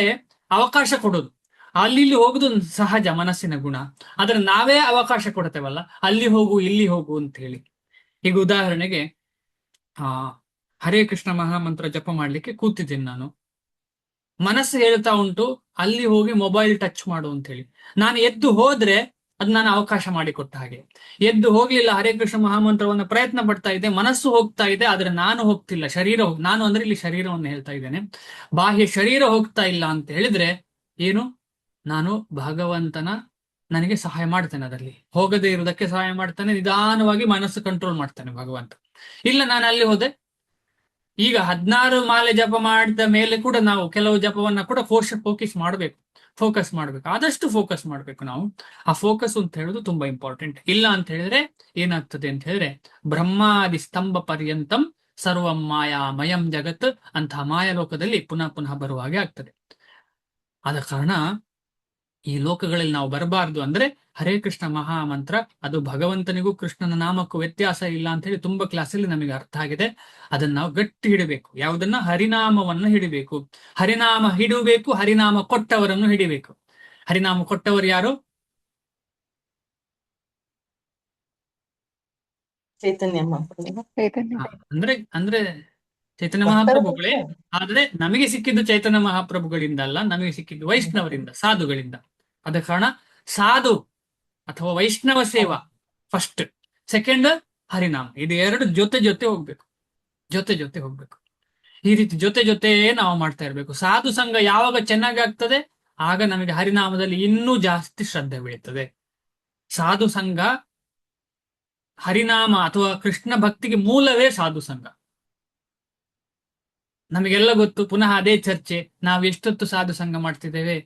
ಅವಕಾಶ ಕೊಡೋದು. ಅಲ್ಲಿ ಇಲ್ಲಿ ಹೋಗುದು ಸಹಜ, ಮನಸ್ಸಿನ ಗುಣ. ಆದ್ರೆ ನಾವೇ ಅವಕಾಶ ಕೊಡ್ತೇವಲ್ಲ, ಅಲ್ಲಿ ಹೋಗು ಇಲ್ಲಿ ಹೋಗು ಅಂತ ಹೇಳಿ. ಈಗ ಉದಾಹರಣೆಗೆ ಹರೇ ಕೃಷ್ಣ ಮಹಾಮಂತ್ರ ಜಪ ಮಾಡ್ಲಿಕ್ಕೆ ಕೂತಿದ್ದೀನಿ ನಾನು, ಮನಸ್ಸು ಹೇಳ್ತಾ ಉಂಟು ಅಲ್ಲಿ ಹೋಗಿ ಮೊಬೈಲ್ ಟಚ್ ಮಾಡು ಅಂತ ಹೇಳಿ. ನಾನು ಎದ್ದು ಹೋದ್ರೆ ಅದು ನಾನು ಅವಕಾಶ ಮಾಡಿಕೊಟ್ಟ ಹಾಗೆ. ಎದ್ದು ಹೋಗ್ಲಿಲ್ಲ, ಹರೇ ಕೃಷ್ಣ ಮಹಾಮಂತ್ರವನ್ನು ಪ್ರಯತ್ನ ಪಡ್ತಾ ಇದೆ, ಮನಸ್ಸು ಹೋಗ್ತಾ ಇದೆ, ಆದ್ರೆ ನಾನು ಹೋಗ್ತಿಲ್ಲ. ನಾನು ಅಂದ್ರೆ ಇಲ್ಲಿ ಶರೀರವನ್ನು ಹೇಳ್ತಾ ಇದ್ದೇನೆ, ಬಾಹ್ಯ ಶರೀರ ಹೋಗ್ತಾ ಇಲ್ಲ ಅಂತ ಹೇಳಿದ್ರೆ ಏನು? ನಾನು ಭಗವಂತನ ನನಗೆ ಸಹಾಯ ಮಾಡ್ತೇನೆ, ಅದರಲ್ಲಿ ಹೋಗದೇ ಇರುವುದಕ್ಕೆ ಸಹಾಯ ಮಾಡ್ತಾನೆ, ನಿಧಾನವಾಗಿ ಮನಸ್ಸು ಕಂಟ್ರೋಲ್ ಮಾಡ್ತಾನೆ ಭಗವಂತ. ಇಲ್ಲ ನಾನು ಅಲ್ಲಿ ಹೋದೆ. ಈಗ 16 ಮಾಲೆ ಜಪ ಮಾಡಿದ ಮೇಲೆ ಕೂಡ ನಾವು ಕೆಲವು ಜಪವನ್ನ ಕೂಡ ಫೋಕಸ್ ಮಾಡ್ಬೇಕು, ಆದಷ್ಟು ಫೋಕಸ್ ಮಾಡ್ಬೇಕು ನಾವು. ಆ ಫೋಕಸ್ ಅಂತ ಹೇಳುದು ತುಂಬಾ ಇಂಪಾರ್ಟೆಂಟ್. ಇಲ್ಲ ಅಂತ ಹೇಳಿದ್ರೆ ಏನಾಗ್ತದೆ ಅಂತ ಹೇಳಿದ್ರೆ ಬ್ರಹ್ಮಾದಿ ಸ್ತಂಭ ಪರ್ಯಂತಂ ಸರ್ವಂ ಮಾಯಾಮಯಂ ಜಗತ್ ಅಂತಹ ಮಾಯಾಲೋಕದಲ್ಲಿ ಪುನಃ ಬರುವ ಹಾಗೆ ಆಗ್ತದೆ. ಆದ ಕಾರಣ ಈ ಲೋಕಗಳಲ್ಲಿ ನಾವು ಬರಬಾರ್ದು ಅಂದ್ರೆ ಹರೇ ಕೃಷ್ಣ ಮಹಾಮಂತ್ರ ಅದು ಭಗವಂತನಿಗೂ ಕೃಷ್ಣನ ನಾಮಕ್ಕೂ ವ್ಯತ್ಯಾಸ ಇಲ್ಲ ಅಂತ ಹೇಳಿ ತುಂಬಾ ಕ್ಲಾಸಲ್ಲಿ ನಮಗೆ ಅರ್ಥ ಆಗಿದೆ. ಅದನ್ನ ನಾವು ಗಟ್ಟಿ ಹಿಡಬೇಕು. ಯಾವುದನ್ನ? ಹರಿನಾಮವನ್ನು ಹಿಡಿಬೇಕು. ಹರಿನಾಮ ಹಿಡಬೇಕು, ಹರಿನಾಮ ಕೊಟ್ಟವರನ್ನು ಹಿಡಿಬೇಕು. ಹರಿನಾಮ ಕೊಟ್ಟವರು ಯಾರು? ಚೈತನ್ಯ ಮಹಾಪ್ರಭು. ಅಂದ್ರೆ ಚೈತನ್ಯ ಮಹಾಪ್ರಭುಗಳೇ. ಆದ್ರೆ ನಮಗೆ ಸಿಕ್ಕಿದ್ದು ಚೈತನ್ಯ ಮಹಾಪ್ರಭುಗಳಿಂದ ಅಲ್ಲ, ನಮಗೆ ಸಿಕ್ಕಿದ್ದು ವೈಷ್ಣವರಿಂದ, ಸಾಧುಗಳಿಂದ. ಆದ ಕಾರಣ ಸಾಧು ಅಥವಾ ವೈಷ್ಣವ ಸೇವಾ ಫಸ್ಟ್, ಸೆಕೆಂಡ್ ಹರಿನಾಮ. ಇದು ಎರಡು ಜೊತೆ ಹೋಗ್ಬೇಕು. ಈ ರೀತಿ ಜೊತೆ ನಾವು ಮಾಡ್ತಾ ಇರ್ಬೇಕು. ಸಾಧು ಸಂಘ ಯಾವಾಗ ಚೆನ್ನಾಗಿ ಆಗ್ತದೆ ಆಗ ನಮಗೆ ಹರಿನಾಮದಲ್ಲಿ ಇನ್ನೂ ಜಾಸ್ತಿ ಶ್ರದ್ಧೆ ಬೆಳೀತದೆ. ಸಾಧು ಸಂಘ, ಹರಿನಾಮ ಅಥವಾ ಕೃಷ್ಣ ಭಕ್ತಿಗೆ ಮೂಲವೇ ಸಾಧು ಸಂಘ. ನಮಗೆಲ್ಲ ಗೊತ್ತು, ಪುನಃ ಅದೇ ಚರ್ಚೆ. ನಾವು ಎಷ್ಟೊತ್ತು ಸಾಧು ಸಂಘ ಮಾಡ್ತಿದ್ದೇವೆ?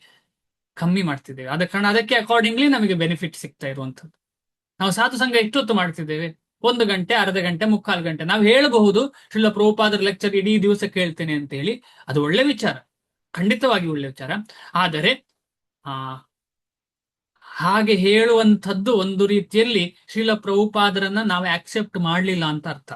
ಕಮ್ಮಿ ಮಾಡ್ತಿದ್ದೇವೆ. ಆದ ಕಾರಣ ಅದಕ್ಕೆ ಅಕಾರ್ಡಿಂಗ್ಲಿ ನಮಗೆ ಬೆನಿಫಿಟ್ ಸಿಗ್ತಾ ಇರುವಂಥದ್ದು. ನಾವು ಸಾಧು ಸಂಘ ಎಷ್ಟೊತ್ತು ಮಾಡ್ತಿದ್ದೇವೆ? 1 ಗಂಟೆ, ಅರ್ಧ ಗಂಟೆ, 3/4 ಗಂಟೆ. ನಾವು ಹೇಳಬಹುದು ಶ್ರೀಲ ಪ್ರಭುಪಾದರ ಲೆಕ್ಚರ್ ಇಡೀ ದಿವಸ ಕೇಳ್ತೇನೆ ಅಂತ ಹೇಳಿ, ಅದು ಒಳ್ಳೆ ವಿಚಾರ, ಖಂಡಿತವಾಗಿ ಒಳ್ಳೆ ವಿಚಾರ. ಆದರೆ ಹಾಗೆ ಹೇಳುವಂಥದ್ದು ಒಂದು ರೀತಿಯಲ್ಲಿ ಶ್ರೀಲ ಪ್ರಭುಪಾದರನ್ನ ನಾವು ಆಕ್ಸೆಪ್ಟ್ ಮಾಡಲಿಲ್ಲ ಅಂತ ಅರ್ಥ.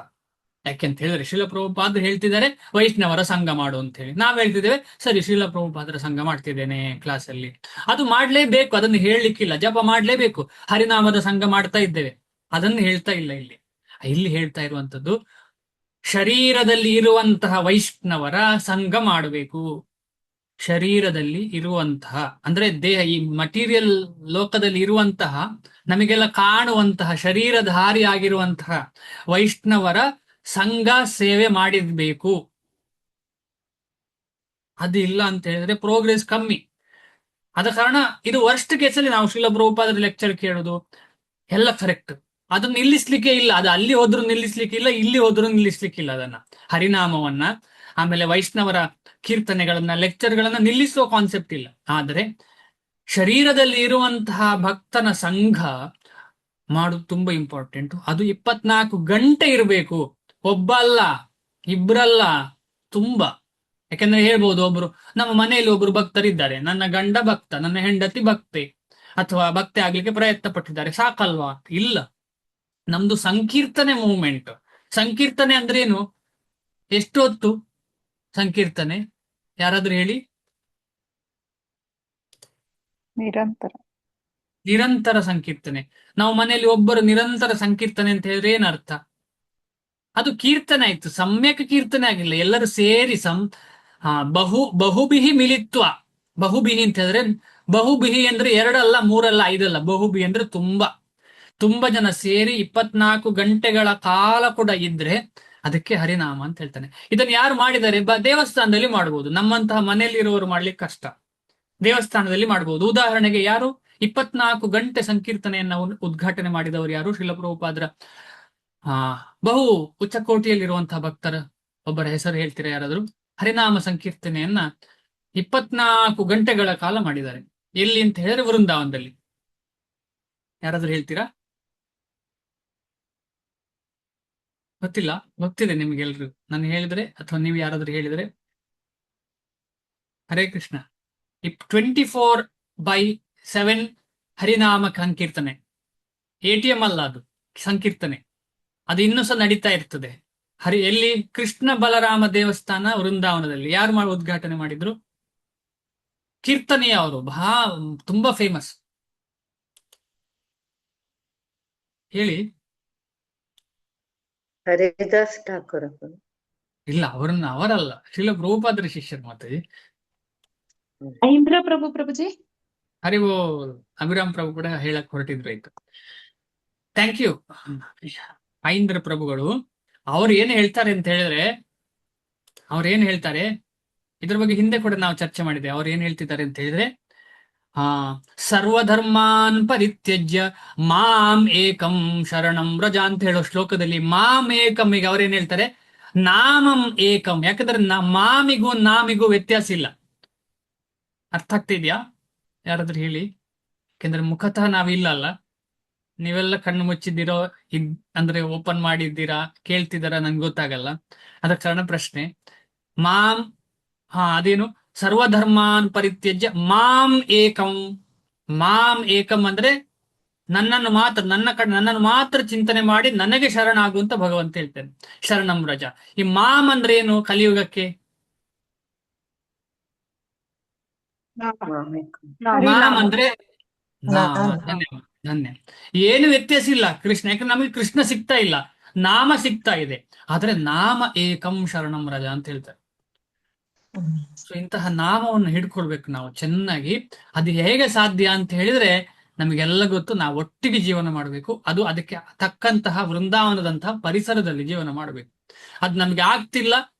ಯಾಕೆಂತ ಹೇಳಿದ್ರೆ ಶ್ರೀಲ ಪ್ರಭುಪಾದರು ಹೇಳ್ತಿದ್ದಾರೆ ವೈಷ್ಣವರ ಸಂಘ ಮಾಡು ಅಂತ ಹೇಳಿ, ನಾವ್ ಹೇಳ್ತಿದ್ದೇವೆ ಸರಿ ಶ್ರೀಲ ಪ್ರಭುಪಾದರ ಸಂಘ ಮಾಡ್ತಿದ್ದೇನೆ ಕ್ಲಾಸಲ್ಲಿ, ಅದು ಮಾಡ್ಲೇಬೇಕು, ಅದನ್ನು ಹೇಳಲಿಕ್ಕಿಲ್ಲ. ಜಪ ಮಾಡ್ಲೇಬೇಕು, ಹರಿನಾಮದ ಸಂಘ ಮಾಡ್ತಾ ಇದ್ದೇವೆ, ಅದನ್ನು ಹೇಳ್ತಾ ಇಲ್ಲ. ಇಲ್ಲಿ ಹೇಳ್ತಾ ಇರುವಂತದ್ದು ಶರೀರದಲ್ಲಿ ಇರುವಂತಹ ವೈಷ್ಣವರ ಸಂಘ ಮಾಡಬೇಕು. ಶರೀರದಲ್ಲಿ ಇರುವಂತಹ ಅಂದ್ರೆ ದೇಹ, ಈ ಮಟೀರಿಯಲ್ ಲೋಕದಲ್ಲಿ ಇರುವಂತಹ ನಮಗೆಲ್ಲ ಕಾಣುವಂತಹ ಶರೀರಧಾರಿ ಆಗಿರುವಂತಹ ವೈಷ್ಣವರ ಸಂಘ ಸೇವೆ ಮಾಡಿರ್ಬೇಕು. ಅದು ಇಲ್ಲ ಅಂತ ಹೇಳಿದ್ರೆ ಪ್ರೋಗ್ರೆಸ್ ಕಮ್ಮಿ. ಆದ ಕಾರಣ ಇದು ವರ್ಸ್ಟ್ ಕೇಸಲ್ಲಿ ನಾವು ಶ್ರೀಲ ಪ್ರಭುಪಾದರ ಲೆಕ್ಚರ್ ಕೇಳೋದು ಎಲ್ಲ ಕರೆಕ್ಟ್, ಅದನ್ನ ನಿಲ್ಲಿಸ್ಲಿಕ್ಕೆ ಇಲ್ಲ. ಅದು ಅಲ್ಲಿ ಹೋದ್ರೂ ನಿಲ್ಲಿಸ್ಲಿಕ್ಕೆ ಇಲ್ಲ, ಇಲ್ಲಿ ಹೋದ್ರೂ ನಿಲ್ಲಿಸ್ಲಿಕ್ಕಿಲ್ಲ ಅದನ್ನ. ಹರಿನಾಮವನ್ನ, ಆಮೇಲೆ ವೈಷ್ಣವರ ಕೀರ್ತನೆಗಳನ್ನ, ಲೆಕ್ಚರ್ಗಳನ್ನ ನಿಲ್ಲಿಸುವ ಕಾನ್ಸೆಪ್ಟ್ ಇಲ್ಲ. ಆದರೆ ಶರೀರದಲ್ಲಿ ಇರುವಂತಹ ಭಕ್ತನ ಸಂಘ ಮಾಡುದು ತುಂಬಾ ಇಂಪಾರ್ಟೆಂಟ್. ಅದು 24 ಗಂಟೆ ಇರಬೇಕು. ಒಬ್ಬ ಅಲ್ಲ, ಇಬ್ರಲ್ಲ, ತುಂಬಾ. ಯಾಕಂದ್ರೆ ಹೇಳ್ಬೋದು, ಒಬ್ರು ನಮ್ಮ ಮನೆಯಲ್ಲಿ ಒಬ್ರು ಭಕ್ತರಿದ್ದಾರೆ, ನನ್ನ ಗಂಡ ಭಕ್ತ, ನನ್ನ ಹೆಂಡತಿ ಭಕ್ತೆ, ಅಥವಾ ಭಕ್ತಿ ಆಗ್ಲಿಕ್ಕೆ ಪ್ರಯತ್ನ ಪಟ್ಟಿದ್ದಾರೆ, ಸಾಕಲ್ವಾ? ಇಲ್ಲ. ನಮ್ದು ಸಂಕೀರ್ತನೆ ಮೂವ್ಮೆಂಟ್. ಸಂಕೀರ್ತನೆ ಅಂದ್ರೆ ಏನು? ಎಷ್ಟು ಹೊತ್ತು ಸಂಕೀರ್ತನೆ? ಯಾರಾದ್ರೂ ಹೇಳಿ. ನಿರಂತರ. ನಿರಂತರ ಸಂಕೀರ್ತನೆ. ನಾವು ಮನೆಯಲ್ಲಿ ಒಬ್ಬರು ನಿರಂತರ ಸಂಕೀರ್ತನೆ ಅಂತ ಹೇಳಿದ್ರೆ ಏನರ್ಥ? ಅದು ಕೀರ್ತನೆ ಆಯ್ತು, ಸಮ್ಯಕ್ ಕೀರ್ತನೆ ಆಗಿಲ್ಲ. ಎಲ್ಲರೂ ಸೇರಿ ಬಹುಬಿಹಿ ಮಿಲಿತ್ವ. ಬಹುಬಿಹಿ ಅಂತ ಹೇಳಿದ್ರೆ, ಬಹುಬಿಹಿ ಅಂದ್ರೆ ಎರಡಲ್ಲ, ಮೂರಲ್ಲ, ಐದಲ್ಲ. ಬಹುಬಿಹಿ ಅಂದ್ರೆ ತುಂಬಾ ಜನ ಸೇರಿ 24 ಗಂಟೆಗಳ ಕಾಲ ಕೂಡ ಇದ್ರೆ ಅದಕ್ಕೆ ಹರಿನಾಮ ಅಂತ ಹೇಳ್ತಾನೆ. ಇದನ್ನು ಯಾರು ಮಾಡಿದ್ದಾರೆ? ದೇವಸ್ಥಾನದಲ್ಲಿ ಮಾಡಬಹುದು. ನಮ್ಮಂತಹ ಮನೆಯಲ್ಲಿ ಇರುವವರು ಮಾಡ್ಲಿಕ್ಕೆ ಕಷ್ಟ. ದೇವಸ್ಥಾನದಲ್ಲಿ ಮಾಡಬಹುದು. ಉದಾಹರಣೆಗೆ ಯಾರು 24 ಗಂಟೆ ಸಂಕೀರ್ತನೆಯನ್ನ ಉದ್ಘಾಟನೆ ಮಾಡಿದವರು ಯಾರು? ಶ್ರೀಲ ಪ್ರಭುಪಾದರ ಬಹು ಉಚ್ಚಕೋಟಿಯಲ್ಲಿರುವಂತಹ ಭಕ್ತರ ಒಬ್ಬರ ಹೆಸರು ಹೇಳ್ತೀರಾ ಯಾರಾದ್ರು? ಹರಿನಾಮ ಸಂಕೀರ್ತನೆಯನ್ನ 24 ಗಂಟೆಗಳ ಕಾಲ ಮಾಡಿದ್ದಾರೆ. ಎಲ್ಲಿ ಅಂತ ಹೇಳಿದ್ರೆ ವೃಂದಾವನದಲ್ಲಿ. ಯಾರಾದ್ರೂ ಹೇಳ್ತೀರಾ? ಗೊತ್ತಿಲ್ಲ? ಗೊತ್ತಿದೆ ನಿಮ್ಗೆಲ್ರು ನಾನು ಹೇಳಿದ್ರೆ, ಅಥವಾ ನೀವು ಯಾರಾದ್ರೂ ಹೇಳಿದ್ರೆ? ಹರೇ ಕೃಷ್ಣ. 24/7 ಹರಿನಾಮ ಸಂಕೀರ್ತನೆ. ATM ಅಲ್ಲ, ಅದು ಸಂಕೀರ್ತನೆ. ಅದು ಇನ್ನೂ ಸಹ ನಡೀತಾ ಇರ್ತದೆ. ಎಲ್ಲಿ? ಕೃಷ್ಣ ಬಲರಾಮ ದೇವಸ್ಥಾನ ವೃಂದಾವನದಲ್ಲಿ. ಯಾರು ಉದ್ಘಾಟನೆ ಮಾಡಿದ್ರು? ಕೀರ್ತನೆಯ ಅವರು. ತುಂಬಾ ಫೇಮಸ್. ಹೇಳಿ. ಹರಿದಾಸ್ ಠಾಕೂರ್. ಇಲ್ಲ, ಅವರಲ್ಲ, ಶ್ರೀಲ ಪ್ರಭುಪಾದರ ಶಿಷ್ಯರು. ಮತ್ತೆ ಐಂದ್ರ ಪ್ರಭು ಪ್ರಭುಜಿ. ಹರಿವೋ ಅಭಿರಾಮ್ ಪ್ರಭು ಕೂಡ ಹೇಳಕ್ ಹೊರಟಿದ್ರು. ಆಯ್ತು, ಥ್ಯಾಂಕ್ ಯು. ಐಂದ್ರ ಪ್ರಭುಗಳು ಅವ್ರು ಏನ್ ಹೇಳ್ತಾರೆ ಅಂತ ಹೇಳಿದ್ರೆ, ಅವ್ರೇನ್ ಹೇಳ್ತಾರೆ, ಇದ್ರ ಬಗ್ಗೆ ಹಿಂದೆ ಕೂಡ ನಾವು ಚರ್ಚೆ ಮಾಡಿದೆ. ಅವ್ರು ಏನ್ ಹೇಳ್ತಿದ್ದಾರೆ ಅಂತ ಹೇಳಿದ್ರೆ, ಸರ್ವಧರ್ಮಾನ್ ಪರಿತ್ಯಜ್ಯ ಮಾಂ ಏಕಂ ಶರಣಂ ವ್ರಜ ಅಂತ ಹೇಳೋ ಶ್ಲೋಕದಲ್ಲಿ ಮಾಂ ಏಕಂ, ಈಗ ಅವ್ರೇನ್ ಹೇಳ್ತಾರೆ? ನಾಮಂ ಏಕಂ. ಯಾಕಂದ್ರೆ ಮಾಮಿಗೂ ನಾಮಿಗೂ ವ್ಯತ್ಯಾಸ ಇಲ್ಲ. ಅರ್ಥ ಆಗ್ತಿದ್ಯಾ? ಯಾರಾದ್ರೂ ಹೇಳಿ. ಯಾಕಂದ್ರೆ ಮುಖತಃ ನಾವಿಲ್ಲ ಅಲ್ಲ, ನೀವೆಲ್ಲ ಕಣ್ಣು ಮುಚ್ಚಿದ್ದೀರೋ ಅಂದ್ರೆ ಓಪನ್ ಮಾಡಿದ್ದೀರಾ, ಕೇಳ್ತಿದ್ದಾರಾ ನನ್ಗೆ ಗೊತ್ತಾಗಲ್ಲ. ಅದಕ್ಕೆ ಕಾರಣ ಪ್ರಶ್ನೆ. ಮಾಂ ಅದೇನು? ಸರ್ವಧರ್ಮಾನ್ ಪರಿತ್ಯಜ್ಯ ಮಾಂ ಏಕಂ. ಮಾಂ ಏಕಂ ಅಂದ್ರೆ ನನ್ನನ್ನು ಮಾತ್ರ ಚಿಂತನೆ ಮಾಡಿ ನನಗೆ ಶರಣಾಗುವಂತ ಭಗವಂತ ಹೇಳ್ತೇನೆ. ಶರಣಂ ವ್ರಜ. ಈ ಮಾಂ ಅಂದ್ರೆ ಏನು ಕಲಿಯುಗಕ್ಕೆ? ಮಾಂ ಅಂದ್ರೆ ಧನ್ಯ. ಏನು ವ್ಯತ್ಯಾಸ ಇಲ್ಲ ಕೃಷ್ಣ. ಯಾಕಂದ್ರೆ ನಮಗೆ ಕೃಷ್ಣ ಸಿಗ್ತಾ ಇಲ್ಲ, ನಾಮ ಸಿಗ್ತಾ ಇದೆ. ಆದ್ರೆ ನಾಮ ಏಕಂ ಶರಣಂ ವ್ರಜ ಅಂತ ಹೇಳ್ತಾರೆ. ಸೊ ಇಂತಹ ನಾಮವನ್ನು ಹಿಡ್ಕೊಳ್ಬೇಕು ನಾವು ಚೆನ್ನಾಗಿ. ಅದು ಹೇಗೆ ಸಾಧ್ಯ ಅಂತ ಹೇಳಿದ್ರೆ, ನಮಗೆಲ್ಲ ಗೊತ್ತು, ನಾವು ಒಟ್ಟಿಗೆ ಜೀವನ ಮಾಡಬೇಕು. ಅದು ಅದಕ್ಕೆ ತಕ್ಕಂತಹ ವೃಂದಾವನದಂತಹ ಪರಿಸರದಲ್ಲಿ ಜೀವನ ಮಾಡಬೇಕು. ಅದು ನಮ್ಗೆ ಆಗ್ತಿಲ್ಲ,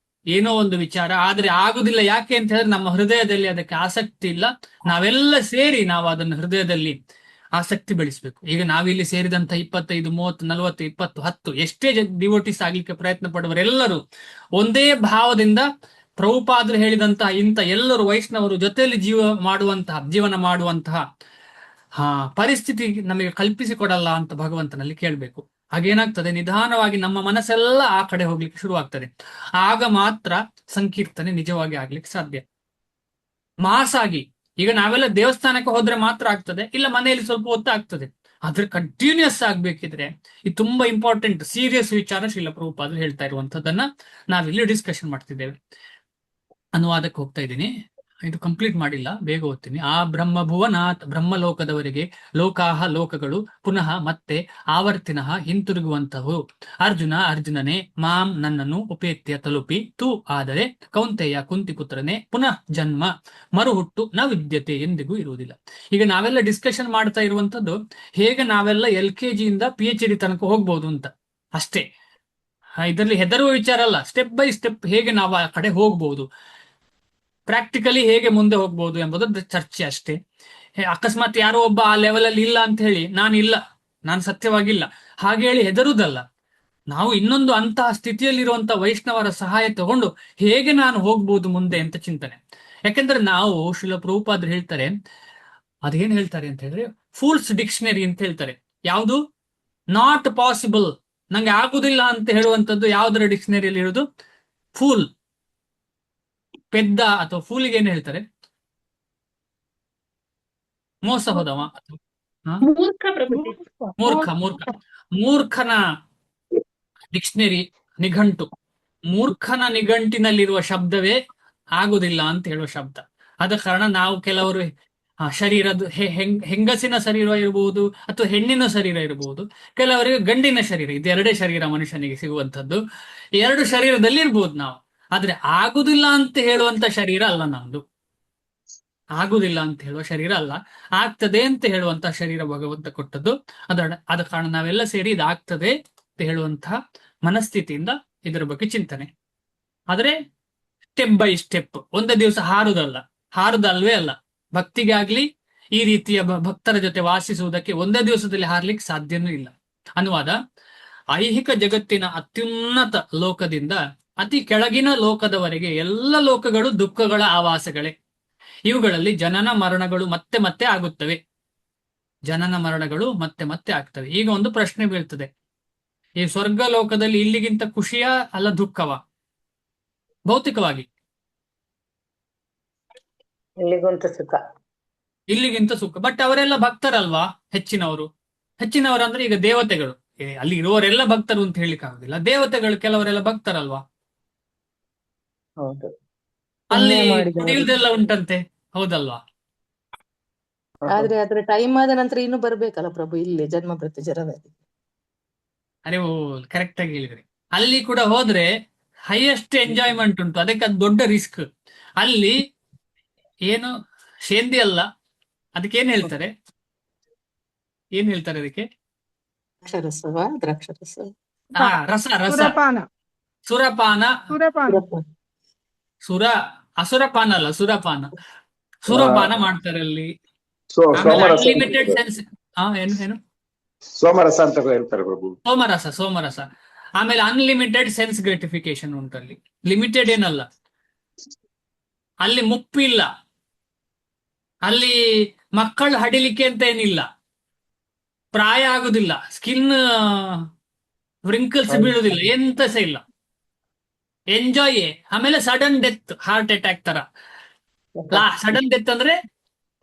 ಏನೋ ಒಂದು ವಿಚಾರ. ಆದ್ರೆ ಆಗುದಿಲ್ಲ. ಯಾಕೆ ಅಂತ ಹೇಳಿದ್ರೆ ನಮ್ಮ ಹೃದಯದಲ್ಲಿ ಅದಕ್ಕೆ ಆಸಕ್ತಿ ಇಲ್ಲ. ನಾವೆಲ್ಲ ಸೇರಿ ನಾವು ಅದನ್ನು ಹೃದಯದಲ್ಲಿ ಆಸಕ್ತಿ ಬೆಳೆಸಬೇಕು. ಈಗ ನಾವಿಲ್ಲಿ ಸೇರಿದಂತ 25, 30, 40, 20, 10 ಎಷ್ಟೇ ಡಿವೋಟಿಸ್ ಆಗ್ಲಿಕ್ಕೆ ಪ್ರಯತ್ನ ಪಡುವರೆಲ್ಲರೂ ಒಂದೇ ಭಾವದಿಂದ ಪ್ರಭುಪಾದರು ಹೇಳಿದಂತಹ ಎಲ್ಲರೂ ವೈಷ್ಣವರು ಜೊತೆಯಲ್ಲಿ ಜೀವನ ಮಾಡುವಂತಹ ಪರಿಸ್ಥಿತಿ ನಮಗೆ ಕಲ್ಪಿಸಿಕೊಡಲ್ಲ ಅಂತ ಭಗವಂತನಲ್ಲಿ ಕೇಳಬೇಕು. ಹಾಗೇನಾಗ್ತದೆ, ನಿಧಾನವಾಗಿ ನಮ್ಮ ಮನಸ್ಸೆಲ್ಲ ಆ ಕಡೆ ಹೋಗ್ಲಿಕ್ಕೆ ಶುರುವಾಗ್ತದೆ. ಆಗ ಮಾತ್ರ ಸಂಕೀರ್ತನೆ ನಿಜವಾಗಿ ಆಗ್ಲಿಕ್ಕೆ ಸಾಧ್ಯ. ಮಾಸಾಗಿ. ಈಗ ನಾವೆಲ್ಲ ದೇವಸ್ಥಾನಕ್ಕೆ ಹೋದ್ರೆ ಮಾತ್ರ ಆಗ್ತದೆ, ಇಲ್ಲ ಮನೆಯಲ್ಲಿ ಸ್ವಲ್ಪ ಹೊತ್ತು ಆಗ್ತದೆ. ಆದ್ರೆ ಕಂಟಿನ್ಯೂಸ್ ಆಗ್ಬೇಕಿದ್ರೆ ಇದು ತುಂಬಾ ಇಂಪಾರ್ಟೆಂಟ್, ಸೀರಿಯಸ್ ವಿಚಾರ. ಶ್ರೀಲ ಪ್ರಭುಪಾದರು ಹೇಳ್ತಾ ಇರುವಂತದ್ದನ್ನ ನಾವಿಲ್ಲಿ ಡಿಸ್ಕಷನ್ ಮಾಡ್ತಿದ್ದೇವೆ. ಅನುವಾದಕ್ಕೆ ಹೋಗ್ತಾ ಇದ್ದೀನಿ. ಇದು ಕಂಪ್ಲೀಟ್ ಮಾಡಿಲ್ಲ, ಬೇಗ ಓದ್ತೀನಿ. ಆ ಬ್ರಹ್ಮಭುವನಾಥ್, ಬ್ರಹ್ಮಲೋಕದವರೆಗೆ ಲೋಕಾಹ ಲೋಕಗಳು ಪುನಃ ಮತ್ತೆ ಆವರ್ತಿನಃ ಹಿಂತಿರುಗುವಂತವು. ಅರ್ಜುನನೇ ಮಾಂ ನನ್ನನ್ನು ಉಪೇತ್ಯ ತಲುಪಿ ತು ಆದರೆ ಕೌಂತೆಯ ಕುಂತಿಪುತ್ರನೇ ಪುನಃ ಜನ್ಮ ಮರುಹುಟ್ಟು ನ ವಿದ್ಯತೆ ಎಂದಿಗೂ ಇರುವುದಿಲ್ಲ. ಈಗ ನಾವೆಲ್ಲ ಡಿಸ್ಕಷನ್ ಮಾಡ್ತಾ ಇರುವಂತದ್ದು ಹೇಗೆ ನಾವೆಲ್ಲ LKG ಇಂದ PhD ತನಕ ಹೋಗ್ಬೋದು ಅಂತ ಅಷ್ಟೇ. ಇದರಲ್ಲಿ ಹೆದರುವ ವಿಚಾರ ಅಲ್ಲ. ಸ್ಟೆಪ್ ಬೈ ಸ್ಟೆಪ್ ಹೇಗೆ ನಾವು ಆ ಕಡೆ ಹೋಗ್ಬೋದು, ಪ್ರಾಕ್ಟಿಕಲಿ ಹೇಗೆ ಮುಂದೆ ಹೋಗ್ಬೋದು ಎಂಬುದು ಚರ್ಚೆ ಅಷ್ಟೇ. ಅಕಸ್ಮಾತ್ ಯಾರೋ ಒಬ್ಬ ಆ ಲೆವೆಲ್ ಅಲ್ಲಿ ಇಲ್ಲ ಅಂತ ಹೇಳಿ, ನಾನಿಲ್ಲ ನಾನು ಸತ್ಯವಾಗಿಲ್ಲ ಹಾಗೆ ಹೇಳಿ ಹೆದರುವುದಲ್ಲ. ನಾವು ಇನ್ನೊಂದು ಅಂತಹ ಸ್ಥಿತಿಯಲ್ಲಿರುವಂತಹ ವೈಷ್ಣವರ ಸಹಾಯ ತಗೊಂಡು ಹೇಗೆ ನಾನು ಹೋಗ್ಬೋದು ಮುಂದೆ ಅಂತ ಚಿಂತನೆ. ಯಾಕೆಂದ್ರೆ ನಾವು ಶ್ರೀಲ ಪ್ರಭುಪಾದ್ರು ಹೇಳ್ತಾರೆ, ಅದೇನ್ ಹೇಳ್ತಾರೆ ಅಂತ ಹೇಳಿದ್ರೆ ಫೂಲ್ಸ್ ಡಿಕ್ಷನರಿ ಅಂತ ಹೇಳ್ತಾರೆ. ಯಾವುದು ನಾಟ್ ಪಾಸಿಬಲ್, ನಂಗೆ ಆಗುದಿಲ್ಲ ಅಂತ ಹೇಳುವಂತದ್ದು ಯಾವ್ದರ ಡಿಕ್ಷನರಿಯಲ್ಲಿ ಇರೋದು? ಫೂಲ್, ಪೆದ್ದ ಅಥವಾ ಫೂಲಿಗೆ ಏನ್ ಹೇಳ್ತಾರೆ? ಮೋಸ ಹೋದವ ಅಥವಾ ಹ? ಮೂರ್ಖ ಪ್ರಭುಜಿ. ಮೂರ್ಖ. ಮೂರ್ಖ ಮೂರ್ಖನ ಡಿಕ್ಷನರಿ, ನಿಘಂಟು. ಮೂರ್ಖನ ನಿಘಂಟಿನಲ್ಲಿರುವ ಶಬ್ದವೇ ಆಗುದಿಲ್ಲ ಅಂತ ಹೇಳುವ ಶಬ್ದ. ಆದ ಕಾರಣ ನಾವು ಕೆಲವರು ಶರೀರದ ಹೆಂಗಸಿನ ಶರೀರ ಇರಬಹುದು ಅಥವಾ ಹೆಣ್ಣಿನ ಶರೀರ ಇರಬಹುದು, ಕೆಲವರಿಗೆ ಗಂಡಿನ ಶರೀರ, ಇದೆರಡೇ ಶರೀರ ಮನುಷ್ಯನಿಗೆ ಸಿಗುವಂತದ್ದು. ಎರಡು ಶರೀರದಲ್ಲಿ ಇರ್ಬೋದು ನಾವು, ಆದ್ರೆ ಆಗುದಿಲ್ಲ ಅಂತ ಹೇಳುವಂತ ಶರೀರ ಅಲ್ಲ ನಮ್ದು. ಆಗುದಿಲ್ಲ ಅಂತ ಹೇಳುವ ಶರೀರ ಅಲ್ಲ, ಆಗ್ತದೆ ಅಂತ ಹೇಳುವಂತ ಶರೀರ ಭಗವಂತ ಕೊಟ್ಟದ್ದು. ಆದ ಕಾರಣ ನಾವೆಲ್ಲ ಸೇರಿ ಇದಾಗ್ತದೆ ಅಂತ ಹೇಳುವಂತಹ ಮನಸ್ಥಿತಿಯಿಂದ ಇದರ ಬಗ್ಗೆ ಚಿಂತನೆ. ಆದ್ರೆ ಸ್ಟೆಪ್ ಬೈ ಸ್ಟೆಪ್, ಒಂದೇ ದಿವಸ ಹಾರುದಲ್ವೇ ಅಲ್ಲ. ಭಕ್ತಿಗಾಗ್ಲಿ ಈ ರೀತಿಯ ಭಕ್ತರ ಜೊತೆ ವಾಸಿಸುವುದಕ್ಕೆ ಒಂದೇ ದಿವಸದಲ್ಲಿ ಹಾರ್ಲಿಕ್ಕೆ ಸಾಧ್ಯನೂ ಇಲ್ಲ. ಅನುವಾದ: ಐಹಿಕ ಜಗತ್ತಿನ ಅತ್ಯುನ್ನತ ಲೋಕದಿಂದ ಅತಿ ಕೆಳಗಿನ ಲೋಕದವರೆಗೆ ಎಲ್ಲ ಲೋಕಗಳು ದುಃಖಗಳ ಆವಾಸಗಳೇ. ಇವುಗಳಲ್ಲಿ ಜನನ ಮರಣಗಳು ಮತ್ತೆ ಮತ್ತೆ ಆಗುತ್ತವೆ. ಜನನ ಮರಣಗಳು ಮತ್ತೆ ಮತ್ತೆ ಆಗ್ತವೆ. ಈಗ ಒಂದು ಪ್ರಶ್ನೆ ಬೀಳ್ತದೆ, ಈ ಸ್ವರ್ಗ ಲೋಕದಲ್ಲಿ ಇಲ್ಲಿಗಿಂತ ಖುಷಿಯ ಅಲ್ಲ ದುಃಖವ ಭೌತಿಕವಾಗಿ? ಇಲ್ಲಿಗಂತೂ ಸುಖ. ಇಲ್ಲಿಗಿಂತ ಸುಖ. ಬಟ್ ಅವರೆಲ್ಲ ಭಕ್ತರಲ್ವಾ? ಹೆಚ್ಚಿನವರು ಅಂದ್ರೆ ಈಗ ದೇವತೆಗಳು, ಅಲ್ಲಿ ಇರುವವರೆಲ್ಲ ಭಕ್ತರು ಅಂತ ಹೇಳಿಕ್ ಆಗುದಿಲ್ಲ. ದೇವತೆಗಳು ಕೆಲವರೆಲ್ಲ ಭಕ್ತರಲ್ವಾ? ಹೌದು. ಅಲ್ಲಿ ಪುಣ್ಯ ಮಾಡಿದವರು. ಕುಡಿಯುವುದೆಲ್ಲ ಉಂಟಂತೆ, ಹೌದಲ್ವಾ? ಆದ್ರೆ ಅದ್ರ ಟೈಮ್ ಆದ ನಂತರ ಇನ್ನು ಬರ್ಬೇಕಲ್ಲ ಪ್ರಭು, ಇಲ್ಲಿ ಜನ್ಮ ಪ್ರತಿ ಜರದಲ್ಲಿ. ಅರೆ ಓ, ಕರೆಕ್ಟ್ ಆಗಿ ಹೇಳಿದ್ರಿ. ಅಲ್ಲಿ ಕೂಡ ಹೋದ್ರೆ ಹೈಯೆಸ್ಟ್ ಎಂಜಾಯ್ಮೆಂಟ್ ಉಂಟು, ಅದಕ್ಕೆ ಅದು ದೊಡ್ಡ ರಿಸ್ಕ್. ಅಲ್ಲಿ ಏನು ಶೇಂದಿ ಅಲ್ಲ, ಅದಕ್ಕೆ ಏನ್ ಹೇಳ್ತಾರೆ ಅದಕ್ಕೆ? ದ್ರಾಕ್ಷರಸವಾ? ದ್ರಾಕ್ಷರಸ, ರಸ. ಸುರಪಾನ. ಸುರಪಾನ. ಸುರಪಾನ. ಅಸುರಪಾನ ಅಲ್ಲ, ಸುರಪಾನ ಮಾಡ್ತಾರೆ ಅಲ್ಲಿ. ಆಮೇಲೆ ಸೋಮರಸ ಅನ್ಲಿಮಿಟೆಡ್ ಸೆನ್ಸ್. ಏನು ಸೋಮರಸ ಅಂತ ಹೇಳ್ತಾರೆ ಪ್ರಭು. ಸೋಮರಸ. ಆಮೇಲೆ ಅನ್ಲಿಮಿಟೆಡ್ ಸೆನ್ಸ್ ಗ್ರೆಟಿಫಿಕೇಶನ್ ಉಂಟಲ್ಲಿ, ಲಿಮಿಟೆಡ್ ಏನಲ್ಲ. ಅಲ್ಲಿ ಮುಪ್ಪಿಲ್ಲ, ಅಲ್ಲಿ ಮಕ್ಕಳು ಹಡಿಲಿಕ್ಕೆ ಅಂತ ಏನಿಲ್ಲ, ಪ್ರಾಯ ಆಗುದಿಲ್ಲ, ಸ್ಕಿನ್ ವ್ರಿಂಕಲ್ಸ್ ಬೀಳುದಿಲ್ಲ, ಎಂತ ಸಹ ಇಲ್ಲ. ಎಂಜಾಯ್. ಆಮೇಲೆ ಸಡನ್ ಡೆತ್, ಹಾರ್ಟ್ ಅಟ್ಯಾಕ್ ತರ. ಸಡನ್ ಡೆತ್ ಅಂದ್ರೆ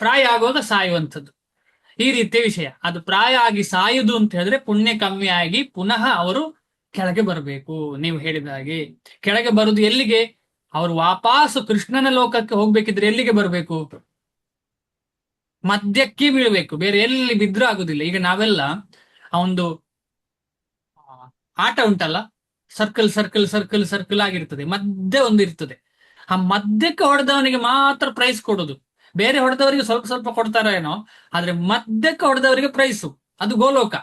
ಪ್ರಾಯ ಆಗುವಾಗ ಸಾಯುವಂಥದ್ದು, ಈ ರೀತಿಯ ವಿಷಯ. ಅದು ಪ್ರಾಯ ಆಗಿ ಸಾಯುದು ಅಂತ ಹೇಳಿದ್ರೆ ಪುಣ್ಯ ಕಮ್ಮಿ ಆಗಿ ಪುನಃ ಅವರು ಕೆಳಗೆ ಬರಬೇಕು. ನೀವು ಹೇಳಿದ ಹಾಗೆ ಕೆಳಗೆ ಬರುದು ಎಲ್ಲಿಗೆ? ಅವರು ವಾಪಸ್ ಕೃಷ್ಣನ ಲೋಕಕ್ಕೆ ಹೋಗ್ಬೇಕಿದ್ರೆ ಎಲ್ಲಿಗೆ ಬರಬೇಕು? ಮಧ್ಯಕ್ಕೆ ಬೀಳ್ಬೇಕು, ಬೇರೆ ಎಲ್ಲಿ ಬಿದ್ರೂ ಆಗುದಿಲ್ಲ. ಈಗ ನಾವೆಲ್ಲ ಆ ಒಂದು ಆಟ ಉಂಟಲ್ಲ, ಸರ್ಕಲ್ ಆಗಿರ್ತದೆ, ಮಧ್ಯೆ ಒಂದು ಇರ್ತದೆ. ಆ ಮಧ್ಯಕ್ಕೆ ಹೊಡೆದವನಿಗೆ ಮಾತ್ರ ಪ್ರೈಸ್ ಕೊಡೋದು, ಬೇರೆ ಹೊಡೆದವರಿಗೆ ಸ್ವಲ್ಪ ಸ್ವಲ್ಪ ಕೊಡ್ತಾರ ಏನೋ, ಆದ್ರೆ ಮಧ್ಯಕ್ಕೆ ಹೊಡೆದವರಿಗೆ ಪ್ರೈಸು, ಅದು ಗೋಲೋಕ.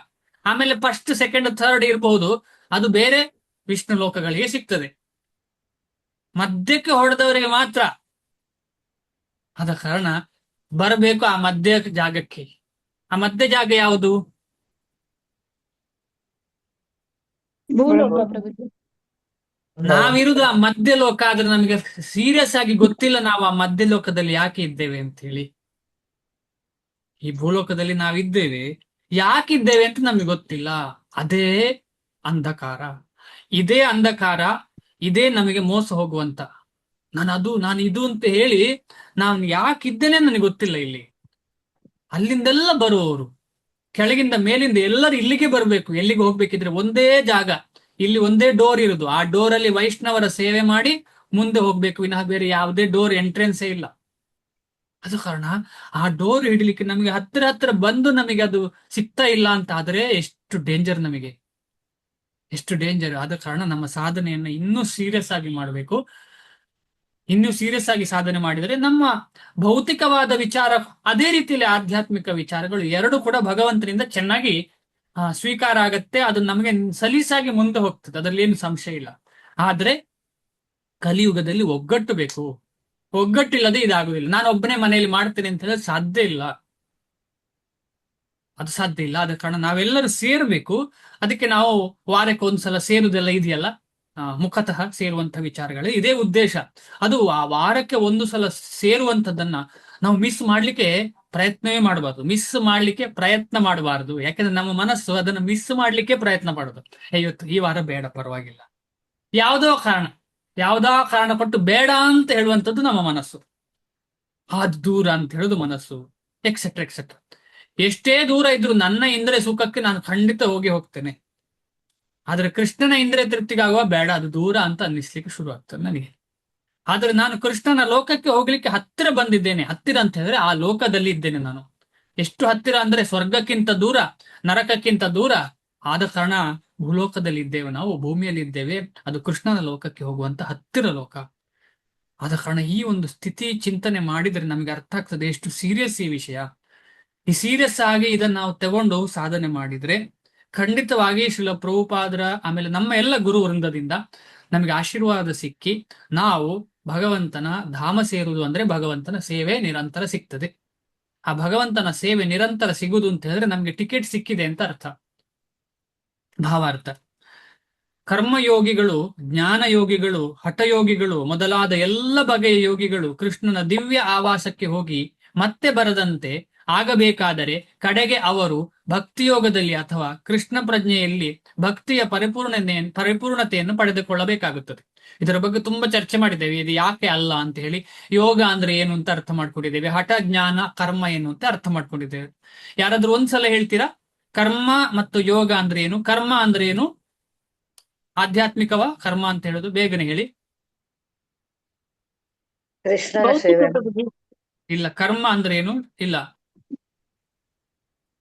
ಆಮೇಲೆ ಫಸ್ಟ್ ಸೆಕೆಂಡ್ ಥರ್ಡ್ ಇರಬಹುದು, ಅದು ಬೇರೆ ವಿಷ್ಣು ಲೋಕಗಳಿಗೆ ಸಿಗ್ತದೆ. ಮಧ್ಯಕ್ಕೆ ಹೊಡೆದವರಿಗೆ ಮಾತ್ರ. ಆದ ಕಾರಣ ಬರಬೇಕು ಆ ಮಧ್ಯ ಜಾಗಕ್ಕೆ. ಆ ಮಧ್ಯ ಜಾಗ ಯಾವುದು? ಭೂಲೋಕ ಪ್ರಭುಜಿ. ನಾವಿರುವುದು ಆ ಮಧ್ಯ ಲೋಕ. ಆದ್ರೆ ನಮಗೆ ಸೀರಿಯಸ್ ಆಗಿ ಗೊತ್ತಿಲ್ಲ ನಾವು ಆ ಮಧ್ಯ ಲೋಕದಲ್ಲಿ ಯಾಕೆ ಇದ್ದೇವೆ ಅಂತ ಹೇಳಿ. ಈ ಭೂಲೋಕದಲ್ಲಿ ನಾವಿದ್ದೇವೆ, ಯಾಕಿದ್ದೇವೆ ಅಂತ ನಮಗೆ ಗೊತ್ತಿಲ್ಲ. ಅದೇ ಅಂಧಕಾರ. ಇದೇ ಅಂಧಕಾರ, ಇದೇ ನಮಗೆ ಮೋಸ ಹೋಗುವಂತ. ನಾನು ಇದು ಅಂತ ಹೇಳಿ ನಾನು ಯಾಕಿದ್ದೇನೆ ನನಗೆ ಗೊತ್ತಿಲ್ಲ. ಇಲ್ಲಿ ಅಲ್ಲಿಂದೆಲ್ಲ ಬರುವವರು, ಕೆಳಗಿಂದ ಮೇಲಿಂದ ಎಲ್ಲರೂ ಇಲ್ಲಿಗೆ ಬರಬೇಕು. ಎಲ್ಲಿಗೆ ಹೋಗ್ಬೇಕಿದ್ರೆ ಒಂದೇ ಜಾಗ, ಇಲ್ಲಿ ಒಂದೇ ಡೋರ್ ಇರುದು. ಆ ಡೋರ್ ಅಲ್ಲಿ ವೈಷ್ಣವರ ಸೇವೆ ಮಾಡಿ ಮುಂದೆ ಹೋಗ್ಬೇಕು, ವಿನಃ ಬೇರೆ ಯಾವುದೇ ಡೋರ್ ಎಂಟ್ರೆನ್ಸೇ ಇಲ್ಲ. ಅದು ಕಾರಣ ಆ ಡೋರ್ ಹಿಡಿಲಿಕ್ಕೆ ನಮಗೆ ಹತ್ತಿರ ಬಂದು ನಮಗೆ ಅದು ಸಿಗ್ತಾ ಇಲ್ಲ ಅಂತ ಆದ್ರೆ ಎಷ್ಟು ಡೇಂಜರ್ ನಮಗೆ, ಎಷ್ಟು ಡೇಂಜರ್. ಆದ ಕಾರಣ ನಮ್ಮ ಸಾಧನೆಯನ್ನ ಇನ್ನೂ ಸೀರಿಯಸ್ ಆಗಿ ಮಾಡಬೇಕು. ಇನ್ನೂ ಸೀರಿಯಸ್ ಆಗಿ ಸಾಧನೆ ಮಾಡಿದರೆ ನಮ್ಮ ಭೌತಿಕವಾದ ವಿಚಾರ, ಅದೇ ರೀತಿಯಲ್ಲಿ ಆಧ್ಯಾತ್ಮಿಕ ವಿಚಾರಗಳು ಎರಡು ಕೂಡ ಭಗವಂತನಿಂದ ಚೆನ್ನಾಗಿ ಸ್ವೀಕಾರ ಆಗತ್ತೆ. ಅದು ನಮಗೆ ಸಲೀಸಾಗಿ ಮುಂದೆ ಹೋಗ್ತದೆ, ಅದರಲ್ಲಿ ಏನು ಸಂಶಯ ಇಲ್ಲ. ಆದ್ರೆ ಕಲಿಯುಗದಲ್ಲಿ ಒಗ್ಗಟ್ಟು ಬೇಕು. ಒಗ್ಗಟ್ಟಿಲ್ಲದೆ ಇದಾಗುದಿಲ್ಲ. ನಾನು ಒಬ್ಬನೇ ಮನೆಯಲ್ಲಿ ಮಾಡ್ತೇನೆ ಅಂತ ಹೇಳಿದ್ರೆ ಸಾಧ್ಯ ಇಲ್ಲ. ಅದು ಸಾಧ್ಯ ಇಲ್ಲ. ಆದ ಕಾರಣ ನಾವೆಲ್ಲರೂ ಸೇರ್ಬೇಕು. ಅದಕ್ಕೆ ನಾವು ವಾರಕ್ಕೆ ಒಂದ್ಸಲ ಸೇರುದೆಲ್ಲ ಇದೆಯಲ್ಲ, ಮುಖತಃ ಸೇರುವಂತ ವಿಚಾರಗಳು ಇದೇ ಉದ್ದೇಶ. ಅದು ಆ ವಾರಕ್ಕೆ ಒಂದು ಸಲ ಸೇರುವಂತದ್ದನ್ನ ನಾವು ಮಿಸ್ ಮಾಡ್ಲಿಕ್ಕೆ ಪ್ರಯತ್ನವೇ ಮಾಡಬಾರ್ದು, ಮಿಸ್ ಮಾಡ್ಲಿಕ್ಕೆ ಪ್ರಯತ್ನ ಮಾಡಬಾರ್ದು. ಯಾಕಂದ್ರೆ ನಮ್ಮ ಮನಸ್ಸು ಅದನ್ನ ಮಿಸ್ ಮಾಡ್ಲಿಕ್ಕೆ ಪ್ರಯತ್ನ ಮಾಡೋದು. ಇವತ್ತು ಈ ವಾರ ಬೇಡ, ಪರವಾಗಿಲ್ಲ, ಯಾವುದೋ ಕಾರಣ ಕೊಟ್ಟು ಬೇಡ ಅಂತ ಹೇಳುವಂಥದ್ದು ನಮ್ಮ ಮನಸ್ಸು. ಅದು ದೂರ ಅಂತ ಹೇಳುದು ಮನಸ್ಸು, ಎಕ್ಸೆಟ್ರಾ ಎಕ್ಸೆಟ್ರಾ. ಎಷ್ಟೇ ದೂರ ಇದ್ರು ನನ್ನ ಇಂದ್ರಿಯ ಸುಖಕ್ಕೆ ನಾನು ಖಂಡಿತ ಹೋಗ್ತೇನೆ. ಆದ್ರೆ ಕೃಷ್ಣನ ಇಂದ್ರಿಯ ತೃಪ್ತಿಗಾಗುವ ಬೇಡ, ಅದು ದೂರ ಅಂತ ಅನ್ನಿಸ್ಲಿಕ್ಕೆ ಶುರು ಆಗ್ತದೆ ನನಗೆ. ಆದ್ರೆ ನಾನು ಕೃಷ್ಣನ ಲೋಕಕ್ಕೆ ಹೋಗ್ಲಿಕ್ಕೆ ಹತ್ತಿರ ಬಂದಿದ್ದೇನೆ. ಹತ್ತಿರ ಅಂತ ಹೇಳಿದ್ರೆ ಆ ಲೋಕದಲ್ಲಿ ಇದ್ದೇನೆ ನಾನು. ಎಷ್ಟು ಹತ್ತಿರ ಅಂದ್ರೆ ಸ್ವರ್ಗಕ್ಕಿಂತ ದೂರ, ನರಕಕ್ಕಿಂತ ದೂರ. ಆದ ಕಾರಣ ಭೂಲೋಕದಲ್ಲಿ ಇದ್ದೇವೆ, ನಾವು ಭೂಮಿಯಲ್ಲಿ ಇದ್ದೇವೆ. ಅದು ಕೃಷ್ಣನ ಲೋಕಕ್ಕೆ ಹೋಗುವಂತ ಹತ್ತಿರ ಲೋಕ. ಆದ ಕಾರಣ ಈ ಒಂದು ಸ್ಥಿತಿ ಚಿಂತನೆ ಮಾಡಿದ್ರೆ ನಮಗೆ ಅರ್ಥ ಆಗ್ತದೆ ಎಷ್ಟು ಸೀರಿಯಸ್ ಈ ವಿಷಯ. ಈ ಸೀರಿಯಸ್ ಆಗಿ ಇದನ್ನ ನಾವು ತಗೊಂಡು ಸಾಧನೆ ಮಾಡಿದ್ರೆ ಖಂಡಿತವಾಗಿ ಶ್ರೀಲ ಪ್ರಭುಪಾದರ ಆಮೇಲೆ ನಮ್ಮ ಎಲ್ಲ ಗುರು ವೃಂದದಿಂದ ನಮಗೆ ಆಶೀರ್ವಾದ ಸಿಕ್ಕಿ ನಾವು ಭಗವಂತನ ಧಾಮ ಸೇರುವುದು ಅಂದ್ರೆ ಭಗವಂತನ ಸೇವೆ ನಿರಂತರ ಸಿಗ್ತದೆ. ಆ ಭಗವಂತನ ಸೇವೆ ನಿರಂತರ ಸಿಗುವುದು ಅಂತ ಹೇಳಿದ್ರೆ ನಮ್ಗೆ ಟಿಕೆಟ್ ಸಿಕ್ಕಿದೆ ಅಂತ ಅರ್ಥ, ಭಾವಾರ್ಥ. ಕರ್ಮಯೋಗಿಗಳು, ಜ್ಞಾನಯೋಗಿಗಳು, ಹಠಯೋಗಿಗಳು ಮೊದಲಾದ ಎಲ್ಲ ಬಗೆಯ ಯೋಗಿಗಳು ಕೃಷ್ಣನ ದಿವ್ಯ ಆವಾಸಕ್ಕೆ ಹೋಗಿ ಮತ್ತೆ ಬರದಂತೆ ಆಗಬೇಕಾದರೆ ಕಡೆಗೆ ಅವರು ಭಕ್ತಿಯೋಗದಲ್ಲಿ ಅಥವಾ ಕೃಷ್ಣ ಪ್ರಜ್ಞೆಯಲ್ಲಿ ಭಕ್ತಿಯ ಪರಿಪೂರ್ಣತೆಯನ್ನು ಪಡೆದುಕೊಳ್ಳಬೇಕಾಗುತ್ತದೆ. ಇದರ ಬಗ್ಗೆ ತುಂಬಾ ಚರ್ಚೆ ಮಾಡಿದ್ದೇವೆ. ಇದು ಯಾಕೆ ಅಲ್ಲ ಅಂತ ಹೇಳಿ, ಯೋಗ ಅಂದ್ರೆ ಏನು ಅಂತ ಅರ್ಥ ಮಾಡ್ಕೊಂಡಿದ್ದೇವೆ, ಹಠ ಜ್ಞಾನ ಕರ್ಮ ಏನು ಅಂತ ಅರ್ಥ ಮಾಡ್ಕೊಂಡಿದ್ದೇವೆ. ಯಾರಾದ್ರೂ ಒಂದ್ಸಲ ಹೇಳ್ತೀರಾ ಕರ್ಮ ಮತ್ತು ಯೋಗ ಅಂದ್ರೆ ಏನು, ಕರ್ಮ ಅಂದ್ರೆ ಏನು, ಆಧ್ಯಾತ್ಮಿಕವ ಕರ್ಮ ಅಂತ ಹೇಳುದು? ಬೇಗನೆ ಹೇಳಿ. ಕೃಷ್ಣನ ಸೇವೆ. ಇಲ್ಲ, ಕರ್ಮ ಅಂದ್ರೆ ಏನು? ಇಲ್ಲ,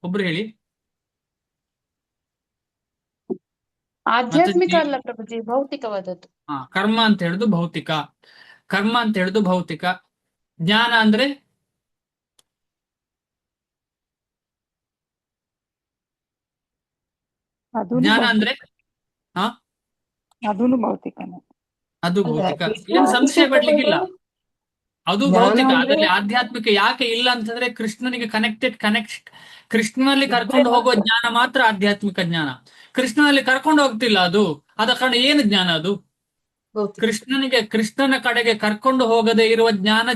ಒಬ್ರು ಹೇಳಿ. ಆಧ್ಯಾತ್ಮಿಕ ಅಲ್ಲ ಪ್ರಭುಜಿ, ಭೌತಿಕವಾದದ್ದು. ಕರ್ಮ ಅಂತ ಹೇಳುದು ಭೌತಿಕ, ಕರ್ಮ ಅಂತ ಹೇಳುದು ಭೌತಿಕ. ಜ್ಞಾನ ಅಂದ್ರೆ ಜ್ಞಾನ ಅಂದ್ರೆ ಅದೂನು ಭೌತಿಕನೇ. ಅದು ಭೌತಿಕ, ಏನು ಸಂಶಯ ಪಡ್ಲಿಕ್ಕಿಲ್ಲ, ಅದು ಭೌತಿಕ. ಅದರಲ್ಲಿ ಆಧ್ಯಾತ್ಮಿಕ ಯಾಕೆ ಇಲ್ಲ ಅಂತಂದ್ರೆ ಕೃಷ್ಣನಿಗೆ ಕೃಷ್ಣನಲ್ಲಿ ಕರ್ಕೊಂಡು ಹೋಗುವ ಜ್ಞಾನ ಮಾತ್ರ ಆಧ್ಯಾತ್ಮಿಕ ಜ್ಞಾನ. ಕೃಷ್ಣನಲ್ಲಿ ಕರ್ಕೊಂಡು ಹೋಗ್ತಿಲ್ಲ ಅದು, ಆದ ಕಾರಣ ಏನು ಜ್ಞಾನ ಅದು? ಕೃಷ್ಣನ ಕಡೆಗೆ ಕರ್ಕೊಂಡು ಹೋಗದೆ ಇರುವ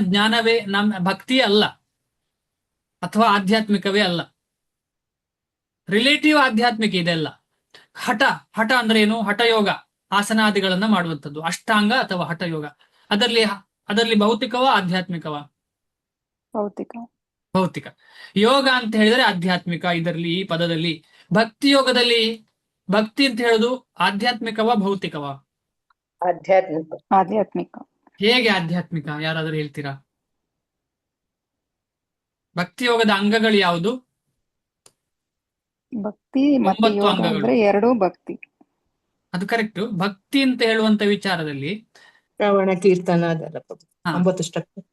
ಜ್ಞಾನವೇ ನಮ್ಮ ಭಕ್ತಿಯೇ ಅಲ್ಲ, ಅಥವಾ ಆಧ್ಯಾತ್ಮಿಕವೇ ಅಲ್ಲ. ರಿಲೇಟಿವ್ ಆಧ್ಯಾತ್ಮಿಕ ಇದೆಲ್ಲ. ಹಠ ಅಂದ್ರೆ ಏನು? ಹಠಯೋಗ, ಆಸನಾದಿಗಳನ್ನ ಮಾಡುವಂಥದ್ದು, ಅಷ್ಟಾಂಗ ಅಥವಾ ಹಠಯೋಗ. ಅದರಲ್ಲಿ ಭೌತಿಕವ ಆಧ್ಯಾತ್ಮಿಕವ? ಭೌತಿಕ. ಯೋಗ ಅಂತ ಹೇಳಿದ್ರೆ ಆಧ್ಯಾತ್ಮಿಕ. ಇದರಲ್ಲಿ ಈ ಪದದಲ್ಲಿ ಭಕ್ತಿ ಭಕ್ತಿ ಅಂತ ಹೇಳುದು ಆಧ್ಯಾತ್ಮಿಕವ ಭೌತಿಕವ? ಆಧ್ಯಾತ್ಮಿಕ. ಹೇಗೆ ಆಧ್ಯಾತ್ಮಿಕ, ಯಾರಾದ್ರೂ ಹೇಳ್ತೀರಾ? ಭಕ್ತಿ ಯೋಗದ ಅಂಗಗಳು ಯಾವುದು? ಭಕ್ತಿ ಮತ್ತು 9 ಯೋಗ ಅಂಗಗಳು. ಅಂದ್ರೆ ಎರಡೂ ಭಕ್ತಿ. ಅದು ಕರೆಕ್ಟ್. ಭಕ್ತಿ ಅಂತ ಹೇಳುವಂತ ವಿಚಾರದಲ್ಲಿ ಶ್ರವಣ ಕೀರ್ತನ ಅದೆಲ್ಲ 9 ಸ್ಟ್ರಕ್ಚರ್.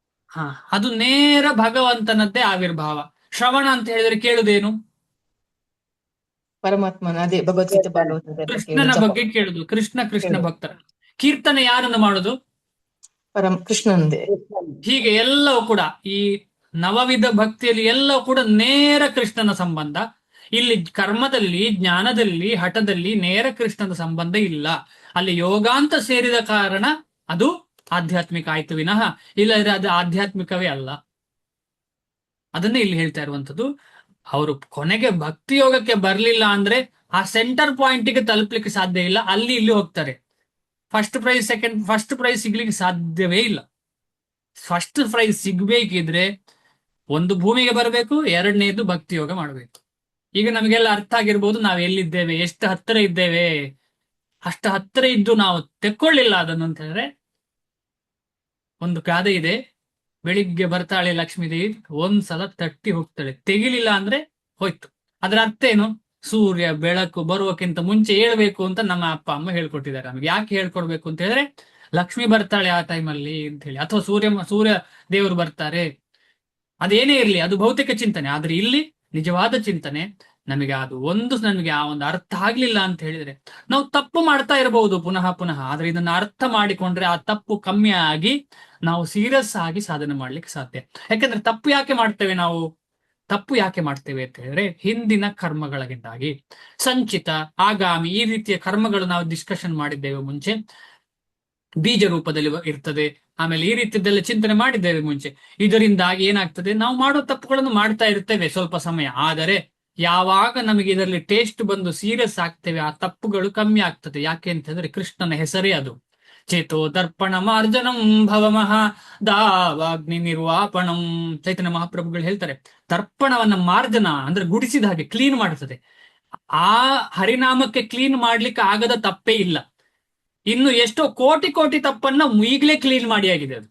ಅದು ನೇರ ಭಗವಂತನದ್ದೇ ಆವಿರ್ಭಾವ. ಶ್ರವಣ ಅಂತ ಹೇಳಿದ್ರೆ ಕೇಳುದೇನು? ಪರಮಾತ್ಮನ, ಅದೇ ಭಗವದ್ಗೀತೆ ಭಾಗವತ ಕೃಷ್ಣನ ಬಗ್ಗೆ ಕೇಳುದು, ಕೃಷ್ಣ ಭಕ್ತರ. ಕೀರ್ತನೆ ಯಾರನ್ನು ಮಾಡುದು? ಕೃಷ್ಣಂದೇ. ಹೀಗೆ ಎಲ್ಲವೂ ಕೂಡ ಈ ನವವಿಧ ಭಕ್ತಿಯಲ್ಲಿ ಎಲ್ಲವೂ ಕೂಡ ನೇರ ಕೃಷ್ಣನ ಸಂಬಂಧ. ಇಲ್ಲಿ ಕರ್ಮದಲ್ಲಿ, ಜ್ಞಾನದಲ್ಲಿ, ಹಠದಲ್ಲಿ ನೇರ ಕೃಷ್ಣನ ಸಂಬಂಧ ಇಲ್ಲ. ಅಲ್ಲಿ ಯೋಗ ಅಂತ ಸೇರಿದ ಕಾರಣ ಅದು ಆಧ್ಯಾತ್ಮಿಕ ಆಯ್ತು ವಿನಃ ಇಲ್ಲದ್ರೆ ಅದು ಆಧ್ಯಾತ್ಮಿಕವೇ ಅಲ್ಲ. ಅದನ್ನೇ ಇಲ್ಲಿ ಹೇಳ್ತಾ ಇರುವಂತದ್ದು. ಅವರು ಕೊನೆಗೆ ಭಕ್ತಿ ಯೋಗಕ್ಕೆ ಬರ್ಲಿಲ್ಲ ಅಂದ್ರೆ ಆ ಸೆಂಟರ್ ಪಾಯಿಂಟ್ಗೆ ತಲುಪಲಿಕ್ಕೆ ಸಾಧ್ಯ ಇಲ್ಲ. ಅಲ್ಲಿ ಇಲ್ಲಿ ಹೋಗ್ತಾರೆ. ಫಸ್ಟ್ ಪ್ರೈಸ್ ಸಿಗ್ಲಿಕ್ಕೆ ಸಾಧ್ಯವೇ ಇಲ್ಲ. ಫಸ್ಟ್ ಪ್ರೈಸ್ ಸಿಗ್ಬೇಕಿದ್ರೆ ಒಂದು ಭೂಮಿಗೆ ಬರಬೇಕು, ಎರಡನೇದು ಭಕ್ತಿ ಯೋಗ ಮಾಡಬೇಕು. ಈಗ ನಮಗೆಲ್ಲ ಅರ್ಥ ಆಗಿರ್ಬೋದು ನಾವು ಎಲ್ಲಿದ್ದೇವೆ, ಎಷ್ಟು ಹತ್ತಿರ ಇದ್ದೇವೆ. ಅಷ್ಟು ಹತ್ತಿರ ಇದ್ದು ನಾವು ತೆಕ್ಕೊಳ್ಳಿಲ್ಲ ಅದನ್ನು ಅಂತ ಹೇಳಿದ್ರೆ, ಒಂದು ಗಾದೆ ಇದೆ, ಬೆಳಿಗ್ಗೆ ಬರ್ತಾಳೆ ಲಕ್ಷ್ಮೀದೇವಿ, ಒಂದ್ಸಲ ತಟ್ಟಿ ಹೋಗ್ತಾಳೆ, ತೆಗಿಲಿಲ್ಲ ಅಂದ್ರೆ ಹೋಯ್ತು. ಅದರ ಅರ್ಥ ಏನು? ಸೂರ್ಯ ಬೆಳಕು ಬರುವಕ್ಕಿಂತ ಮುಂಚೆ ಹೇಳ್ಬೇಕು ಅಂತ ನಮ್ಮ ಅಪ್ಪ ಅಮ್ಮ ಹೇಳ್ಕೊಟ್ಟಿದ್ದಾರೆ ನಮ್ಗೆ. ಯಾಕೆ ಹೇಳ್ಕೊಡ್ಬೇಕು ಅಂತ ಹೇಳಿದ್ರೆ, ಲಕ್ಷ್ಮಿ ಬರ್ತಾಳೆ ಆ ಟೈಮಲ್ಲಿ ಅಂತ ಹೇಳಿ, ಅಥವಾ ಸೂರ್ಯ ದೇವರು ಬರ್ತಾರೆ. ಅದೇನೇ ಇರ್ಲಿ, ಅದು ಭೌತಿಕ ಚಿಂತನೆ. ಆದ್ರೆ ಇಲ್ಲಿ ನಿಜವಾದ ಚಿಂತನೆ ನಮಗೆ ಆ ಒಂದು ಅರ್ಥ ಆಗ್ಲಿಲ್ಲ ಅಂತ ಹೇಳಿದ್ರೆ ನಾವು ತಪ್ಪು ಮಾಡ್ತಾ ಇರಬಹುದು ಪುನಃ. ಆದ್ರೆ ಇದನ್ನ ಅರ್ಥ ಮಾಡಿಕೊಂಡ್ರೆ ಆ ತಪ್ಪು ಕಮ್ಮಿ ಆಗಿ ನಾವು ಸೀರಿಯಸ್ ಆಗಿ ಸಾಧನೆ ಮಾಡ್ಲಿಕ್ಕೆ ಸಾಧ್ಯ. ಯಾಕಂದ್ರೆ ತಪ್ಪು ಯಾಕೆ ಮಾಡ್ತೇವೆ ನಾವು? ತಪ್ಪು ಯಾಕೆ ಮಾಡ್ತೇವೆ ಅಂತ ಹೇಳಿದ್ರೆ ಹಿಂದಿನ ಕರ್ಮಗಳಿಂದಾಗಿ. ಸಂಚಿತ, ಆಗಾಮಿ ಈ ರೀತಿಯ ಕರ್ಮಗಳು ನಾವು ಡಿಸ್ಕಷನ್ ಮಾಡಿದ್ದೇವೆ ಮುಂಚೆ. ಬೀಜ ರೂಪದಲ್ಲಿ ಇರ್ತದೆ. ಆಮೇಲೆ ಈ ರೀತಿಯದೆಲ್ಲ ಚಿಂತನೆ ಮಾಡಿದ್ದೇವೆ ಮುಂಚೆ. ಇದರಿಂದಾಗಿ ಏನಾಗ್ತದೆ, ನಾವು ಮಾಡೋ ತಪ್ಪುಗಳನ್ನು ಮಾಡ್ತಾ ಇರ್ತೇವೆ ಸ್ವಲ್ಪ ಸಮಯ. ಆದರೆ ಯಾವಾಗ ನಮಗೆ ಇದರಲ್ಲಿ ಟೇಸ್ಟ್ ಬಂದು ಸೀರಿಯಸ್ ಆಗ್ತೇವೆ, ಆ ತಪ್ಪುಗಳು ಕಮ್ಮಿ ಆಗ್ತದೆ. ಯಾಕೆ ಅಂತ ಹೇಳಿದ್ರೆ ಕೃಷ್ಣನ ಹೆಸರೇ ಅದು. ಚೇತೋ ದರ್ಪಣ ಮಾರ್ಜನಂ ಭವಮಃ ದಾವಾಗ್ನಿ ನಿರ್ವಾಪಣಂ. ಚೈತನ್ಯ ಮಹಾಪ್ರಭುಗಳು ಹೇಳ್ತಾರೆ, ದರ್ಪಣವನ್ನ ಮಾರ್ಜನ ಅಂದ್ರೆ ಗುಡಿಸಿದ ಹಾಗೆ ಕ್ಲೀನ್ ಮಾಡ್ತದೆ. ಆ ಹರಿನಾಮಕ್ಕೆ ಕ್ಲೀನ್ ಮಾಡ್ಲಿಕ್ಕೆ ಆಗದ ತಪ್ಪೇ ಇಲ್ಲ. ಇನ್ನು ಎಷ್ಟೋ ಕೋಟಿ ಕೋಟಿ ತಪ್ಪನ್ನ ಈಗಲೇ ಕ್ಲೀನ್ ಮಾಡಿ ಆಗಿದೆ ಅದು.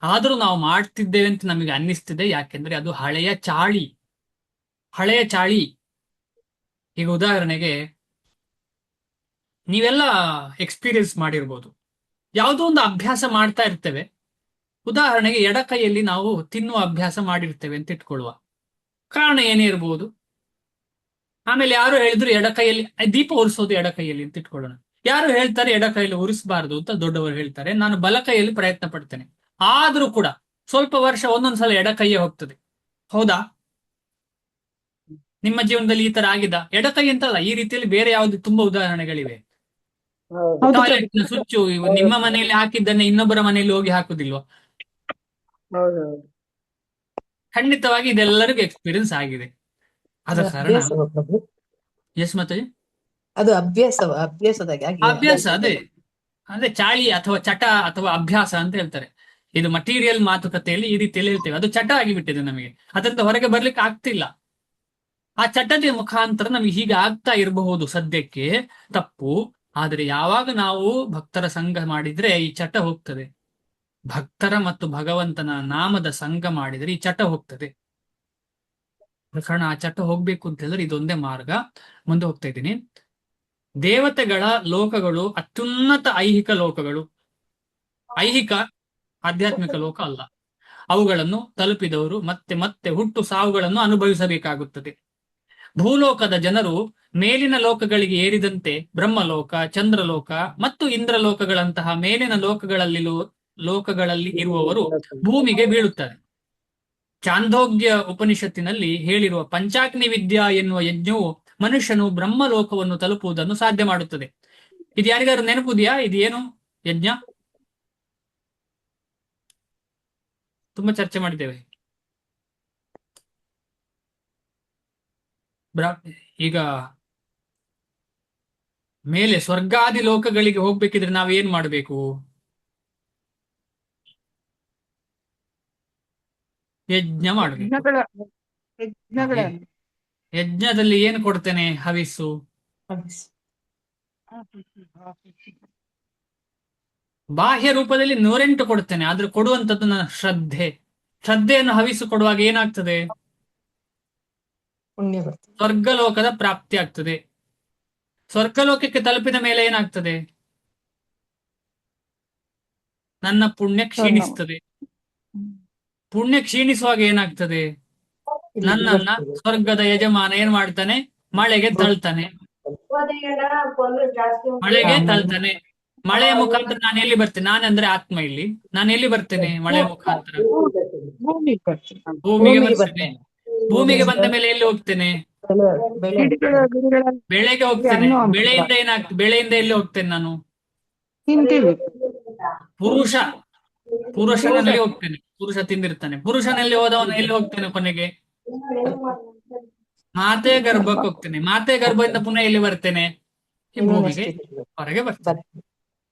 ಆದ್ರೂ ನಾವು ಮಾಡ್ತಿದ್ದೇವೆ ಅಂತ ನಮಗೆ ಅನ್ನಿಸ್ತಿದೆ. ಯಾಕೆಂದ್ರೆ ಅದು ಹಳೆಯ ಚಾಳಿ. ಈಗ ಉದಾಹರಣೆಗೆ ನೀವೆಲ್ಲ ಎಕ್ಸ್ಪೀರಿಯನ್ಸ್ ಮಾಡಿರ್ಬೋದು. ಯಾವುದೋ ಒಂದು ಅಭ್ಯಾಸ ಮಾಡ್ತಾ ಇರ್ತೇವೆ. ಉದಾಹರಣೆಗೆ ಎಡ ಕೈಯಲ್ಲಿ ನಾವು ತಿನ್ನುವ ಅಭ್ಯಾಸ ಮಾಡಿರ್ತೇವೆ ಅಂತ ಇಟ್ಕೊಳ್ಳುವ. ಕಾರಣ ಏನೇ ಇರ್ಬೋದು. ಆಮೇಲೆ ಯಾರು ಹೇಳಿದ್ರು ಎಡ ಕೈಯಲ್ಲಿ ದೀಪ ಉರಿಸೋದು ಎಡ ಕೈಯಲ್ಲಿ ಅಂತ ಇಟ್ಕೊಳ್ಳೋಣ. ಯಾರು ಹೇಳ್ತಾರೆ ಎಡ ಕೈಯಲ್ಲಿ ಉರಿಸಬಾರದು ಅಂತ ದೊಡ್ಡವರು ಹೇಳ್ತಾರೆ. ನಾನು ಬಲ ಕೈಯಲ್ಲಿ ಪ್ರಯತ್ನ ಪಡ್ತೇನೆ. ಆದ್ರೂ ಕೂಡ ಸ್ವಲ್ಪ ವರ್ಷ ಒಂದೊಂದ್ಸಲ ಎಡ ಕೈಯೇ ಹೋಗ್ತದೆ. ಹೌದಾ? ನಿಮ್ಮ ಜೀವನದಲ್ಲಿ ಈ ತರ ಆಗಿದ? ಎಡ ಕೈ ಅಂತಲ್ಲ, ಈ ರೀತಿಯಲ್ಲಿ ಬೇರೆ ಯಾವ್ದು ತುಂಬಾ ಉದಾಹರಣೆಗಳಿವೆ. ಹೌದು ಟಾಯ್ಲೆಟ್ ನ ಸ್ವಿಚ್ಚು ನಿಮ್ಮ ಮನೆಯಲ್ಲಿ ಹಾಕಿದ್ದನ್ನೇ ಇನ್ನೊಬ್ಬರ ಮನೆಯಲ್ಲಿ ಹೋಗಿ ಹಾಕುದಿಲ್ವಾ? ಹೌದು ಖಂಡಿತವಾಗಿ ಇದೆಲ್ಲರಿಗೂ ಎಕ್ಸ್ಪೀರಿಯನ್ಸ್ ಆಗಿದೆ. ಅದ ಕಾರಣ ಅಭ್ಯಾಸವ ಪ್ರಭು, ಎಸ್ ಮತ್ತೆ ಅದು ಅಭ್ಯಾಸದಾಗಿ ಅಭ್ಯಾಸ ಅದೇ ಚಾಳಿ ಅಥವಾ ಚಟ ಅಥವಾ ಅಭ್ಯಾಸ ಅಂತ ಹೇಳ್ತಾರೆ. ಇದು ಮಟೀರಿಯಲ್ ಮಾತುಕತೆಯಲ್ಲಿ ಈ ರೀತಿಯಲ್ಲಿ ಹೇಳ್ತೇವೆ. ಅದು ಚಟ ಆಗಿಬಿಟ್ಟಿದೆ ನಮಗೆ. ಅದರಿಂದ ಹೊರಗೆ ಬರ್ಲಿಕ್ಕೆ ಆಗ್ತಿಲ್ಲ. ಆ ಚಟದ ಮುಖಾಂತರ ನಮಗೆ ಹೀಗೆ ಆಗ್ತಾ ಇರಬಹುದು ಸದ್ಯಕ್ಕೆ, ತಪ್ಪು. ಆದ್ರೆ ಯಾವಾಗ ನಾವು ಭಕ್ತರ ಸಂಘ ಮಾಡಿದ್ರೆ ಈ ಚಟ ಹೋಗ್ತದೆ. ಭಕ್ತರ ಮತ್ತು ಭಗವಂತನ ನಾಮದ ಸಂಘ ಮಾಡಿದ್ರೆ ಈ ಚಟ ಹೋಗ್ತದೆ. ಕಾರಣ ಆ ಚಟ ಹೋಗ್ಬೇಕು ಅಂತ ಹೇಳಿದ್ರೆ ಇದೊಂದೇ ಮಾರ್ಗ. ಮುಂದೆ ಹೋಗ್ತಾ ಇದ್ದೀನಿ. ದೇವತೆಗಳ ಲೋಕಗಳು ಅತ್ಯುನ್ನತ ಐಹಿಕ ಲೋಕಗಳು. ಐಹಿಕ ಆಧ್ಯಾತ್ಮಿಕ ಲೋಕ ಅಲ್ಲ. ಅವುಗಳನ್ನು ತಲುಪಿದವರು ಮತ್ತೆ ಮತ್ತೆ ಹುಟ್ಟು ಸಾವುಗಳನ್ನು ಅನುಭವಿಸಬೇಕಾಗುತ್ತದೆ. ಭೂಲೋಕದ ಜನರು ಮೇಲಿನ ಲೋಕಗಳಿಗೆ ಏರಿದಂತೆ ಬ್ರಹ್ಮಲೋಕ, ಚಂದ್ರಲೋಕ ಮತ್ತು ಇಂದ್ರಲೋಕಗಳಂತಹ ಮೇಲಿನ ಲೋಕಗಳಲ್ಲಿ ಇರುವವರು ಭೂಮಿಗೆ ಬೀಳುತ್ತಾರೆ. ಚಾಂದೋಗ್ಯ ಉಪನಿಷತ್ತಿನಲ್ಲಿ ಹೇಳಿರುವ ಪಂಚಾಗ್ನಿ ವಿದ್ಯಾ ಎನ್ನುವ ಯಜ್ಞವು ಮನುಷ್ಯನು ಬ್ರಹ್ಮಲೋಕವನ್ನು ತಲುಪುವುದನ್ನು ಸಾಧ್ಯ ಮಾಡುತ್ತದೆ. ಇದು ಯಾರಿಗಾರು ನೆನಪುದೆಯಾ? ಇದು ಏನು ಯಜ್ಞ? ತುಂಬಾ ಚರ್ಚೆ ಮಾಡಿದ್ದೇವೆ. ಈಗ ಮೇಲೆ ಸ್ವರ್ಗಾದಿ ಲೋಕಗಳಿಗೆ ಹೋಗ್ಬೇಕಿದ್ರೆ ನಾವೇನ್ ಮಾಡಬೇಕು? ಯಜ್ಞ ಮಾಡಬೇಕು. ಯಜ್ಞದಲ್ಲಿ ಏನು ಕೊಡ್ತೇನೆ? ಹವಿಸ್ಸು. ಬಾಹ್ಯ ರೂಪದಲ್ಲಿ 108 ಕೊಡ್ತೇನೆ. ಆದ್ರೆ ಕೊಡುವಂಥದ್ದು ನನ್ನ ಶ್ರದ್ಧೆಯನ್ನು ಹವಿಸ್ಸು ಕೊಡುವಾಗ ಏನಾಗ್ತದೆ? ಪುಣ್ಯ ಬರ್ತದೆ. ಸ್ವರ್ಗಲೋಕದ ಪ್ರಾಪ್ತಿ ಆಗ್ತದೆ. ಸ್ವರ್ಗಲೋಕಕ್ಕೆ ತಲುಪಿದ ಮೇಲೆ ಏನಾಗ್ತದೆ? ನನ್ನ ಪುಣ್ಯ ಕ್ಷೀಣಿಸ್ತದೆ. ಪುಣ್ಯ ಕ್ಷೀಣಿಸುವಾಗ ಏನಾಗ್ತದೆ? ನನ್ನನ್ನ ಸ್ವರ್ಗದ ಯಜಮಾನ ಏನ್ ಮಾಡ್ತಾನೆ? ಮಳೆಗೆ ತಳ್ತಾನೆ. ಮಳೆಯ ಮುಖಾಂತರ ನಾನು ಎಲ್ಲಿ ಬರ್ತೇನೆ? ನಾನಂದ್ರೆ ಆತ್ಮ. ಇಲ್ಲಿ ನಾನು ಎಲ್ಲಿ ಬರ್ತೇನೆ? ಮಳೆಯ ಮುಖಾಂತರ ಭೂಮಿಗೆ ಬರ್ತೇನೆ. ಭೂಮಿಗೆ ಬಂದ ಮೇಲೆ ಎಲ್ಲಿ ಹೋಗ್ತೇನೆ? ಬೆಳೆಗೆ ಹೋಗ್ತೇನೆ. ಬೆಳೆಯಿಂದ ಎಲ್ಲಿ ಹೋಗ್ತೇನೆ ನಾನು? ಪುರುಷನಲ್ಲಿ ಹೋಗ್ತೇನೆ. ಪುರುಷ ತಿಂದಿರ್ತಾನೆ. ಪುರುಷನಲ್ಲಿ ಹೋದವನು ಎಲ್ಲಿ ಹೋಗ್ತೇನೆ? ಕೊನೆಗೆ ಮಾತೆ ಗರ್ಭಕ್ಕೆ ಹೋಗ್ತೇನೆ. ಮಾತೆ ಗರ್ಭದಿಂದ ಪುನಃ ಎಲ್ಲಿ ಬರ್ತೇನೆ? ಈ ಭೂಮಿಗೆ ಹೊರಗೆ ಬರ್ತೇನೆ.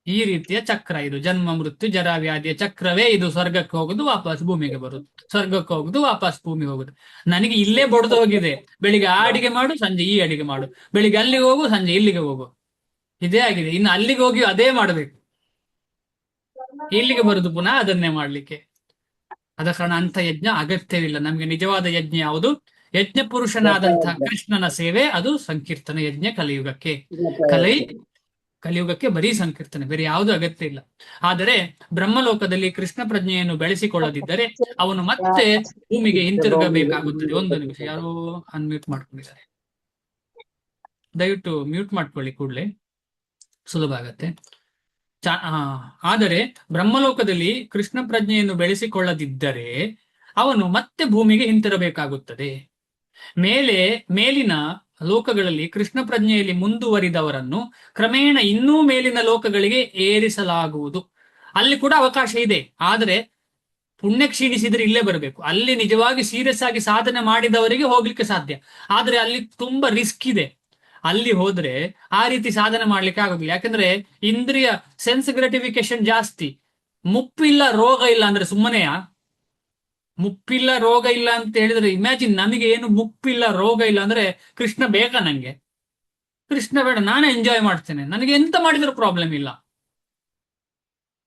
ಈ ರೀತಿಯ ಚಕ್ರ ಇದು. ಜನ್ಮ ಮೃತ್ಯು ಜರಾ ವ್ಯಾಧಿಯ ಚಕ್ರವೇ ಇದು. ಸ್ವರ್ಗಕ್ಕೆ ಹೋಗುದು, ವಾಪಸ್ ಭೂಮಿಗೆ ಬರುದು. ಸ್ವರ್ಗಕ್ಕೆ ಹೋಗುದು, ವಾಪಸ್ ಭೂಮಿಗೆ ಹೋಗುದು. ನನಗೆ ಇಲ್ಲೇ ಬಡ್ದು ಹೋಗಿದೆ. ಬೆಳಿಗ್ಗೆ ಆ ಅಡಿಗೆ ಮಾಡು, ಸಂಜೆ ಈ ಅಡಿಗೆ ಮಾಡು. ಬೆಳಿಗ್ಗೆ ಅಲ್ಲಿಗೆ ಹೋಗು, ಸಂಜೆ ಇಲ್ಲಿಗೆ ಹೋಗು. ಇದೇ ಆಗಿದೆ. ಇನ್ನು ಅಲ್ಲಿಗೆ ಹೋಗಿ ಅದೇ ಮಾಡಬೇಕು. ಇಲ್ಲಿಗೆ ಬರುದು ಪುನಃ ಅದನ್ನೇ ಮಾಡ್ಲಿಕ್ಕೆ. ಆದ ಕಾರಣ ಅಂತ ಯಜ್ಞ ಅಗತ್ಯವಿಲ್ಲ. ನಮ್ಗೆ ನಿಜವಾದ ಯಜ್ಞ ಯಾವುದು? ಯಜ್ಞ ಪುರುಷನಾದಂತಹ ಕೃಷ್ಣನ ಸೇವೆ. ಅದು ಸಂಕೀರ್ತನ ಯಜ್ಞ. ಕಲಿಯುಗಕ್ಕೆ ಬರೀ ಸಂಕೀರ್ತನೆ, ಬೇರೆ ಯಾವುದು ಅಗತ್ಯ ಇಲ್ಲ. ಆದರೆ ಬ್ರಹ್ಮಲೋಕದಲ್ಲಿ ಕೃಷ್ಣ ಪ್ರಜ್ಞೆಯನ್ನು ಬೆಳೆಸಿಕೊಳ್ಳದಿದ್ದರೆ ಅವನು ಮತ್ತೆ ಭೂಮಿಗೆ ಹಿಂತಿರುಗಬೇಕಾಗುತ್ತದೆ. ಒಂದು ನಿಮಿಷ, ಯಾರೋ ಅನ್ಮ್ಯೂಟ್ ಮಾಡ್ಕೊಂಡಿದ್ದಾರೆ. ದಯವಿಟ್ಟು ಮ್ಯೂಟ್ ಮಾಡ್ಕೊಳ್ಳಿ, ಕೂಡಲೇ ಸುಲಭ ಆಗತ್ತೆ. ಆದರೆ ಬ್ರಹ್ಮಲೋಕದಲ್ಲಿ ಕೃಷ್ಣ ಪ್ರಜ್ಞೆಯನ್ನು ಬೆಳೆಸಿಕೊಳ್ಳದಿದ್ದರೆ ಅವನು ಮತ್ತೆ ಭೂಮಿಗೆ ಹಿಂತಿರಬೇಕಾಗುತ್ತದೆ. ಮೇಲಿನ ಲೋಕಗಳಲ್ಲಿ ಕೃಷ್ಣ ಪ್ರಜ್ಞೆಯಲ್ಲಿ ಮುಂದುವರಿದವರನ್ನು ಕ್ರಮೇಣ ಇನ್ನೂ ಮೇಲಿನ ಲೋಕಗಳಿಗೆ ಏರಿಸಲಾಗುವುದು. ಅಲ್ಲಿ ಕೂಡ ಅವಕಾಶ ಇದೆ, ಆದರೆ ಪುಣ್ಯ ಕ್ಷೀಣಿಸಿದ್ರೆ ಇಲ್ಲೇ ಬರಬೇಕು. ಅಲ್ಲಿ ನಿಜವಾಗಿ ಸೀರಿಯಸ್ ಆಗಿ ಸಾಧನೆ ಮಾಡಿದವರಿಗೆ ಹೋಗ್ಲಿಕ್ಕೆ ಸಾಧ್ಯ, ಆದ್ರೆ ಅಲ್ಲಿ ತುಂಬಾ ರಿಸ್ಕ್ ಇದೆ. ಅಲ್ಲಿ ಹೋದ್ರೆ ಆ ರೀತಿ ಸಾಧನೆ ಮಾಡ್ಲಿಕ್ಕೆ ಆಗೋದಿಲ್ಲ. ಯಾಕಂದ್ರೆ ಇಂದ್ರಿಯ ಸೆನ್ಸ್ ಗ್ರಾಟಿಫಿಕೇಶನ್ ಜಾಸ್ತಿ. ಮುಪ್ಪಿಲ್ಲ ರೋಗ ಇಲ್ಲ ಅಂದ್ರೆ ಸುಮ್ಮನೆಯಾ? ಮುಪ್ಪಿಲ್ಲ ರೋಗ ಇಲ್ಲ ಅಂತ ಹೇಳಿದ್ರೆ ಇಮ್ಯಾಜಿನ್, ನಮಗೆ ಏನು ಮುಪ್ಪಿಲ್ಲ ರೋಗ ಇಲ್ಲ ಅಂದ್ರೆ ಕೃಷ್ಣ ಬೇಕಾ ನಂಗೆ? ಕೃಷ್ಣ ಬೇಡ, ನಾನೇ ಎಂಜಾಯ್ ಮಾಡ್ತೇನೆ, ನನಗೆ ಎಂತ ಮಾಡಿದ್ರು ಪ್ರಾಬ್ಲಮ್ ಇಲ್ಲ.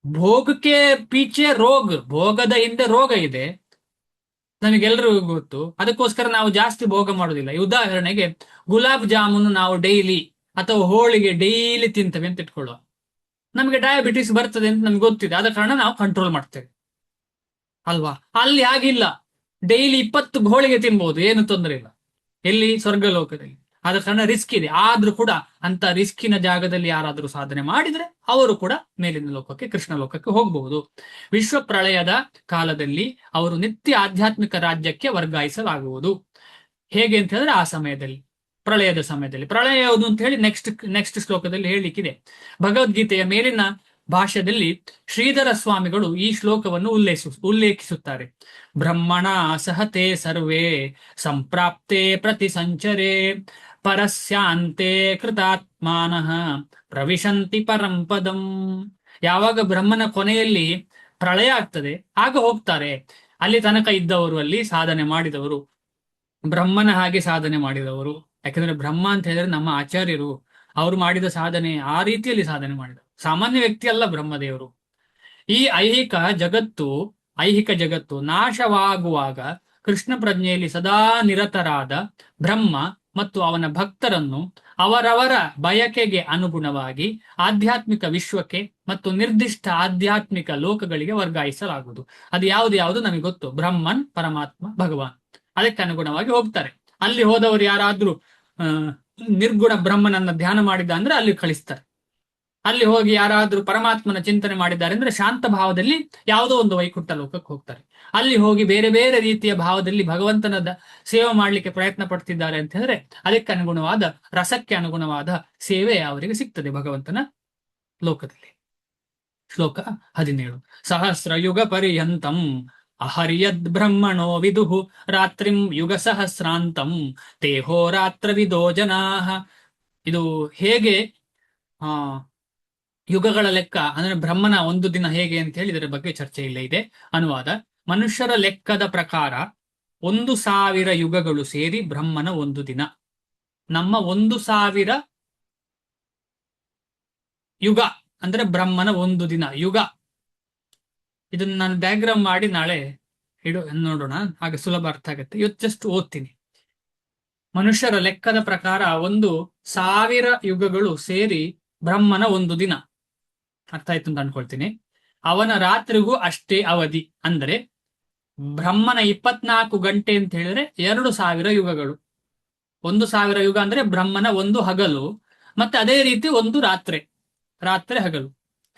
ಭೋಗಕ್ಕೆ ಪೀಚೆ ರೋಗ, ಭೋಗದ ಹಿಂದೆ ರೋಗ ಇದೆ, ನಮಗೆಲ್ಲರಿಗೂ ಗೊತ್ತು. ಅದಕ್ಕೋಸ್ಕರ ನಾವು ಜಾಸ್ತಿ ಭೋಗ ಮಾಡೋದಿಲ್ಲ. ಈ ಉದಾಹರಣೆಗೆ ಗುಲಾಬ್ ಜಾಮೂನ್ ನಾವು ಡೈಲಿ ಅಥವಾ ಹೋಳಿಗೆ ಡೈಲಿ ತಿಂತೇವೆ ಅಂತ ಇಟ್ಕೊಳ್ಳುವ, ನಮಗೆ ಡಯಾಬಿಟಿಸ್ ಬರ್ತದೆ ಅಂತ ನಮ್ಗೆ ಗೊತ್ತಿದೆ, ಆದ ಕಾರಣ ನಾವು ಕಂಟ್ರೋಲ್ ಮಾಡ್ತೇವೆ ಅಲ್ವಾ? ಅಲ್ಲಿ ಆಗಿಲ್ಲ, ಡೈಲಿ 20 ಹೋಳಿಗೆ ತಿನ್ಬಹುದು, ಏನು ತೊಂದರೆ ಇಲ್ಲ. ಎಲ್ಲಿ? ಸ್ವರ್ಗ ಲೋಕದಲ್ಲಿ. ಆದ ಕಾರಣ ರಿಸ್ಕ್ ಇದೆ. ಆದ್ರೂ ಕೂಡ ಅಂತ ರಿಸ್ಕಿನ ಜಾಗದಲ್ಲಿ ಯಾರಾದರೂ ಸಾಧನೆ ಮಾಡಿದ್ರೆ ಅವರು ಕೂಡ ಮೇಲಿನ ಲೋಕಕ್ಕೆ, ಕೃಷ್ಣ ಲೋಕಕ್ಕೆ ಹೋಗಬಹುದು. ವಿಶ್ವ ಪ್ರಳಯದ ಕಾಲದಲ್ಲಿ ಅವರು ನಿತ್ಯ ಆಧ್ಯಾತ್ಮಿಕ ರಾಜ್ಯಕ್ಕೆ ವರ್ಗಾಯಿಸಲಾಗುವುದು. ಹೇಗೆ ಅಂತ ಹೇಳಿದ್ರೆ ಆ ಸಮಯದಲ್ಲಿ, ಪ್ರಳಯದ ಸಮಯದಲ್ಲಿ. ಪ್ರಳಯ ಯಾವುದು ಅಂತ ಹೇಳಿ ನೆಕ್ಸ್ಟ್ ಶ್ಲೋಕದಲ್ಲಿ ಹೇಳಲಿಕ್ಕಿದೆ. ಭಗವದ್ಗೀತೆಯ ಮೇಲಿನ ಭಾಷ್ಯದಲ್ಲಿ ಶ್ರೀಧರ ಸ್ವಾಮಿಗಳು ಈ ಶ್ಲೋಕವನ್ನು ಉಲ್ಲೇಖಿಸುತ್ತಾರೆ. ಬ್ರಹ್ಮಣ ಸಹತೆ ಸರ್ವೇ ಸಂಪ್ರಾಪ್ತೆ ಪ್ರತಿ ಸಂಚರೆ ಪರಸ್ಯಾಂತೆ ಕೃತಾತ್ಮಾನಃ ಪ್ರವಿಶಂತಿ ಪರಂಪದಂ. ಯಾವಾಗ ಬ್ರಹ್ಮನ ಕೊನೆಯಲ್ಲಿ ಪ್ರಳಯ ಆಗ್ತದೆ ಆಗ ಹೋಗ್ತಾರೆ. ಅಲ್ಲಿ ತನಕ ಇದ್ದವರು, ಅಲ್ಲಿ ಸಾಧನೆ ಮಾಡಿದವರು, ಬ್ರಹ್ಮನ ಹಾಗೆ ಸಾಧನೆ ಮಾಡಿದವರು. ಯಾಕಂದ್ರೆ ಬ್ರಹ್ಮ ಅಂತ ಹೇಳಿದ್ರೆ ನಮ್ಮ ಆಚಾರ್ಯರು, ಅವರು ಮಾಡಿದ ಸಾಧನೆ ಆ ರೀತಿಯಲ್ಲಿ ಸಾಧನೆ ಮಾಡಿದರು. ಸಾಮಾನ್ಯ ವ್ಯಕ್ತಿ ಅಲ್ಲ ಬ್ರಹ್ಮದೇವರು. ಈ ಐಹಿಕ ಜಗತ್ತು ನಾಶವಾಗುವಾಗ ಕೃಷ್ಣ ಪ್ರಜ್ಞೆಯಲ್ಲಿ ಸದಾ ನಿರತರಾದ ಬ್ರಹ್ಮ ಮತ್ತು ಅವನ ಭಕ್ತರನ್ನು ಅವರವರ ಬಯಕೆಗೆ ಅನುಗುಣವಾಗಿ ಆಧ್ಯಾತ್ಮಿಕ ವಿಶ್ವಕ್ಕೆ ಮತ್ತು ನಿರ್ದಿಷ್ಟ ಆಧ್ಯಾತ್ಮಿಕ ಲೋಕಗಳಿಗೆ ವರ್ಗಾಯಿಸಲಾಗುವುದು. ಅದು ಯಾವುದು ನಮಗೆ ಗೊತ್ತು, ಬ್ರಹ್ಮನ್, ಪರಮಾತ್ಮ, ಭಗವಾನ್. ಅದಕ್ಕೆ ಅನುಗುಣವಾಗಿ ಹೋಗ್ತಾರೆ. ಅಲ್ಲಿ ಹೋದವರು ಯಾರಾದ್ರೂ ನಿರ್ಗುಣ ಬ್ರಹ್ಮನನ್ನ ಧ್ಯಾನ ಮಾಡಿದ ಅಂದ್ರೆ ಅಲ್ಲಿ ಕಳಿಸ್ತಾರೆ. ಅಲ್ಲಿ ಹೋಗಿ ಯಾರಾದ್ರೂ ಪರಮಾತ್ಮನ ಚಿಂತನೆ ಮಾಡಿದ್ದಾರೆ ಅಂದ್ರೆ ಶಾಂತ ಭಾವದಲ್ಲಿ ಯಾವುದೋ ಒಂದು ವೈಕುಂಠ ಲೋಕಕ್ಕೆ ಹೋಗ್ತಾರೆ. ಅಲ್ಲಿ ಹೋಗಿ ಬೇರೆ ಬೇರೆ ರೀತಿಯ ಭಾವದಲ್ಲಿ ಭಗವಂತನ ಸೇವೆ ಮಾಡ್ಲಿಕ್ಕೆ ಪ್ರಯತ್ನ ಪಡ್ತಿದ್ದಾರೆ ಅಂತ ಹೇಳಿದ್ರೆ ಅದಕ್ಕೆ ಅನುಗುಣವಾದ, ರಸಕ್ಕೆ ಅನುಗುಣವಾದ ಸೇವೆ ಅವರಿಗೆ ಸಿಗ್ತದೆ ಭಗವಂತನ ಲೋಕದಲ್ಲಿ. ಶ್ಲೋಕ 17. ಸಹಸ್ರ ಯುಗ ಪರ್ಯಂತಂ ಅಹರ್ಯದ್ ಬ್ರಹ್ಮಣೋ ವಿದುಹು ರಾತ್ರಿಂ ಯುಗ ಸಹಸ್ರಾಂತಂ ತೇಹೋ ರಾತ್ರ ವಿದೋ ಜನಾಹ. ಇದು ಹೇಗೆ ಯುಗಗಳ ಲೆಕ್ಕ ಅಂದ್ರೆ ಬ್ರಹ್ಮನ ಒಂದು ದಿನ ಹೇಗೆ ಅಂತ ಹೇಳಿ ಇದರ ಬಗ್ಗೆ ಚರ್ಚೆ ಇಲ್ಲ ಇದೆ. ಅನುವಾದ: ಮನುಷ್ಯರ ಲೆಕ್ಕದ ಪ್ರಕಾರ 1000 ಯುಗಗಳು ಸೇರಿ ಬ್ರಹ್ಮನ ಒಂದು ದಿನ. ನಮ್ಮ 1000 ಯುಗ ಅಂದ್ರೆ ಬ್ರಹ್ಮನ ಒಂದು ದಿನ ಯುಗ. ಇದನ್ನ ನಾನು ಡಯಾಗ್ರಾಮ್ ಮಾಡಿ ನಾಳೆ ನೋಡೋಣ, ಹಾಗೆ ಸುಲಭ ಅರ್ಥ ಆಗುತ್ತೆ. ಇವತ್ತು ಜಸ್ಟ್ ಓದ್ತೀನಿ. ಮನುಷ್ಯರ ಲೆಕ್ಕದ ಪ್ರಕಾರ 1000 ಯುಗಗಳು ಸೇರಿ ಬ್ರಹ್ಮನ ಒಂದು ದಿನ. ಅರ್ಥ ಆಯ್ತು ಅಂತ ಅನ್ಕೊಳ್ತೀನಿ. ಅವನ ರಾತ್ರಿಗೂ ಅಷ್ಟೇ ಅವಧಿ. ಅಂದ್ರೆ ಬ್ರಹ್ಮನ 24 ಗಂಟೆ ಅಂತ ಹೇಳಿದ್ರೆ 2000 ಯುಗಗಳು. 1000 ಯುಗ ಅಂದ್ರೆ ಬ್ರಹ್ಮನ ಒಂದು ಹಗಲು, ಮತ್ತೆ ಅದೇ ರೀತಿ ಒಂದು ರಾತ್ರಿ ಹಗಲು.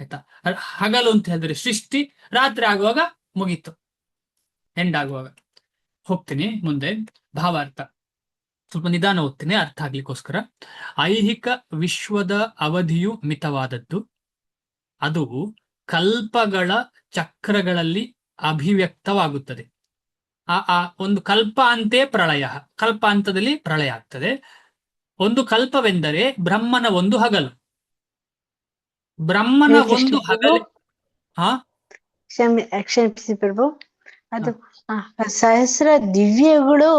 ಆಯ್ತಾ? ಹಗಲು ಅಂತ ಹೇಳಿದ್ರೆ ಸೃಷ್ಟಿ, ರಾತ್ರಿ ಆಗುವಾಗ ಮುಗೀತು, ಎಂಡ್ ಆಗುವಾಗ. ಹೋಗ್ತೀನಿ ಮುಂದೆ. ಭಾವಾರ್ಥ ಸ್ವಲ್ಪ ನಿಧಾನ ಓದ್ತೀನಿ ಅರ್ಥ ಆಗ್ಲಿಕ್ಕೋಸ್ಕರ. ಐಹಿಕ ವಿಶ್ವದ ಅವಧಿಯು ಮಿತವಾದದ್ದು. ಅದು ಕಲ್ಪಗಳ ಚಕ್ರಗಳಲ್ಲಿ ಅಭಿವ್ಯಕ್ತವಾಗುತ್ತದೆ. ಆ ಒಂದು ಕಲ್ಪ ಅಂತೆ ಪ್ರಳಯ, ಕಲ್ಪಾಂತದಲ್ಲಿ ಪ್ರಳಯ ಆಗ್ತದೆ. ಒಂದು ಕಲ್ಪವೆಂದರೆ ಬ್ರಹ್ಮನ ಒಂದು ಹಗಲು. ಬ್ರಹ್ಮನ ಒಂದು ಹಗಲು. ಕ್ಷಮಿಸಿ ಪ್ರಭು, ಅದು ಸಹಸ್ರ ದಿವ್ಯಗಳು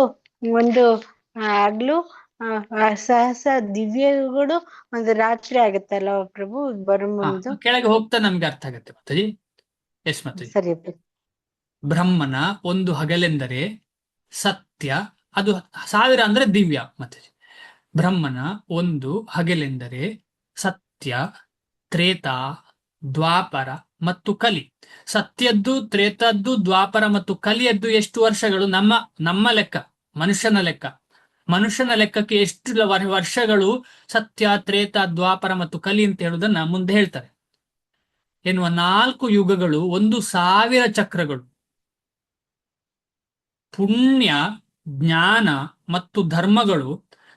ಒಂದು ಹಗ್ಲು, ಸಹಸ್ರ ದಿವ್ಯಗಳು ಒಂದು ರಾತ್ರಿ ಆಗುತ್ತಲ್ಲ ಪ್ರಭು ಬರುಮುಂದು. ಕೆಳಗೆ ಹೋಗ್ತಾ ನಮ್ಗೆ ಅರ್ಥ ಆಗತ್ತೆ ಮಾತಾಜಿ. ಎಸ್ ಮಾತಾಜಿ. ಸರಿ. ಬ್ರಹ್ಮನ ಒಂದು ಹಗಲೆಂದರೆ ಸತ್ಯ, ಅದು 1000 ಅಂದ್ರೆ ದಿವ್ಯ. ಮಾತಾಜಿ, ಬ್ರಹ್ಮನ ಒಂದು ಹಗಲೆಂದರೆ ಸತ್ಯ, ತ್ರೇತ, ದ್ವಾಪರ ಮತ್ತು ಕಲಿ. ಸತ್ಯದ್ದು, ತ್ರೇತದ್ದು, ದ್ವಾಪರ ಮತ್ತು ಕಲಿಯದ್ದು ಎಷ್ಟು ವರ್ಷಗಳು? ನಮ್ಮ ಲೆಕ್ಕ, ಮನುಷ್ಯನ ಲೆಕ್ಕಕ್ಕೆ ಎಷ್ಟು ವರ್ಷಗಳು ಸತ್ಯ, ತ್ರೇತ, ದ್ವಾಪರ ಮತ್ತು ಕಲಿ ಅಂತ ಹೇಳುವುದನ್ನ ಮುಂದೆ ಹೇಳ್ತಾರೆ. ಎನ್ನುವ 4 ಯುಗಗಳು 1000 ಚಕ್ರಗಳು. ಪುಣ್ಯ, ಜ್ಞಾನ ಮತ್ತು ಧರ್ಮಗಳು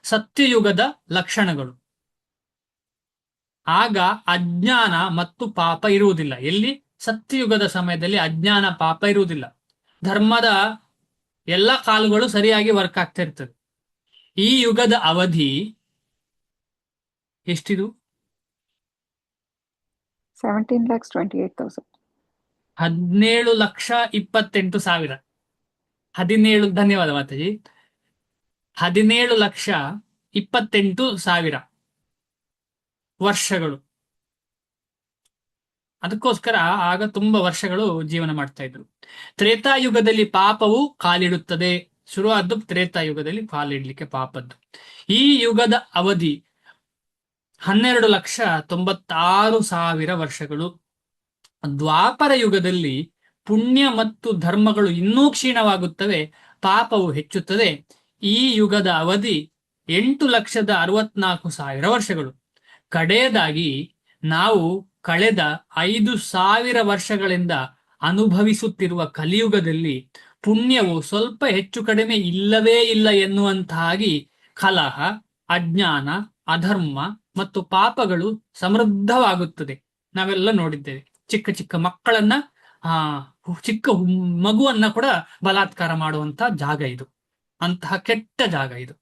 ಸತ್ಯಯುಗದ ಲಕ್ಷಣಗಳು. ಆಗ ಅಜ್ಞಾನ ಮತ್ತು ಪಾಪ ಇರುವುದಿಲ್ಲ. ಎಲ್ಲಿ? ಸತ್ಯಯುಗದ ಸಮಯದಲ್ಲಿ ಅಜ್ಞಾನ ಪಾಪ ಇರುವುದಿಲ್ಲ. ಧರ್ಮದ ಎಲ್ಲ ಕಾಲುಗಳು ಸರಿಯಾಗಿ ವರ್ಕ್ ಆಗ್ತಾ ಇರ್ತದೆ. ಈ ಯುಗದ ಅವಧಿ ಎಷ್ಟಿದು? 17,28,000. 17,28,000. 17, ಧನ್ಯವಾದ ಮಾತಾಜಿ. 17,28,000 ವರ್ಷಗಳು. ಅದಕ್ಕೋಸ್ಕರ ಆಗ ತುಂಬಾ ವರ್ಷಗಳು ಜೀವನ ಮಾಡ್ತಾ ಇದ್ರು. ತ್ರೇತಾಯುಗದಲ್ಲಿ ಪಾಪವು ಕಾಲಿಡುತ್ತದೆ. ಶುರುವಾದ್ದು ತ್ರೇತಾಯುಗದಲ್ಲಿ ಕಾಲಿಡ್ಲಿಕ್ಕೆ ಪಾಪದ್ದು. ಈ ಯುಗದ ಅವಧಿ 12,96,000 ವರ್ಷಗಳು. ದ್ವಾಪರ ಯುಗದಲ್ಲಿ ಪುಣ್ಯ ಮತ್ತು ಧರ್ಮಗಳು ಇನ್ನೂ ಕ್ಷೀಣವಾಗುತ್ತವೆ, ಪಾಪವು ಹೆಚ್ಚುತ್ತದೆ. ಈ ಯುಗದ ಅವಧಿ 8,64,000 ವರ್ಷಗಳು. ಕಡೆಯದಾಗಿ ನಾವು ಕಳೆದ 5,000 ವರ್ಷಗಳಿಂದ ಅನುಭವಿಸುತ್ತಿರುವ ಕಲಿಯುಗದಲ್ಲಿ ಪುಣ್ಯವು ಸ್ವಲ್ಪ ಹೆಚ್ಚು ಕಡಿಮೆ ಇಲ್ಲವೇ ಇಲ್ಲ ಎನ್ನುವಂತಾಗಿ ಕಲಹ, ಅಜ್ಞಾನ, ಅಧರ್ಮ ಮತ್ತು ಪಾಪಗಳು ಸಮೃದ್ಧವಾಗುತ್ತದೆ. ನಾವೆಲ್ಲ ನೋಡಿದ್ದೇವೆ. ಚಿಕ್ಕ ಚಿಕ್ಕ ಮಕ್ಕಳನ್ನ ಚಿಕ್ಕ ಮಗುವನ್ನ ಕೂಡ ಬಲಾತ್ಕಾರ ಮಾಡುವಂತ ಜಾಗ ಇದು. ಅಂತಹ ಕೆಟ್ಟ ಜಾಗ ಇದು.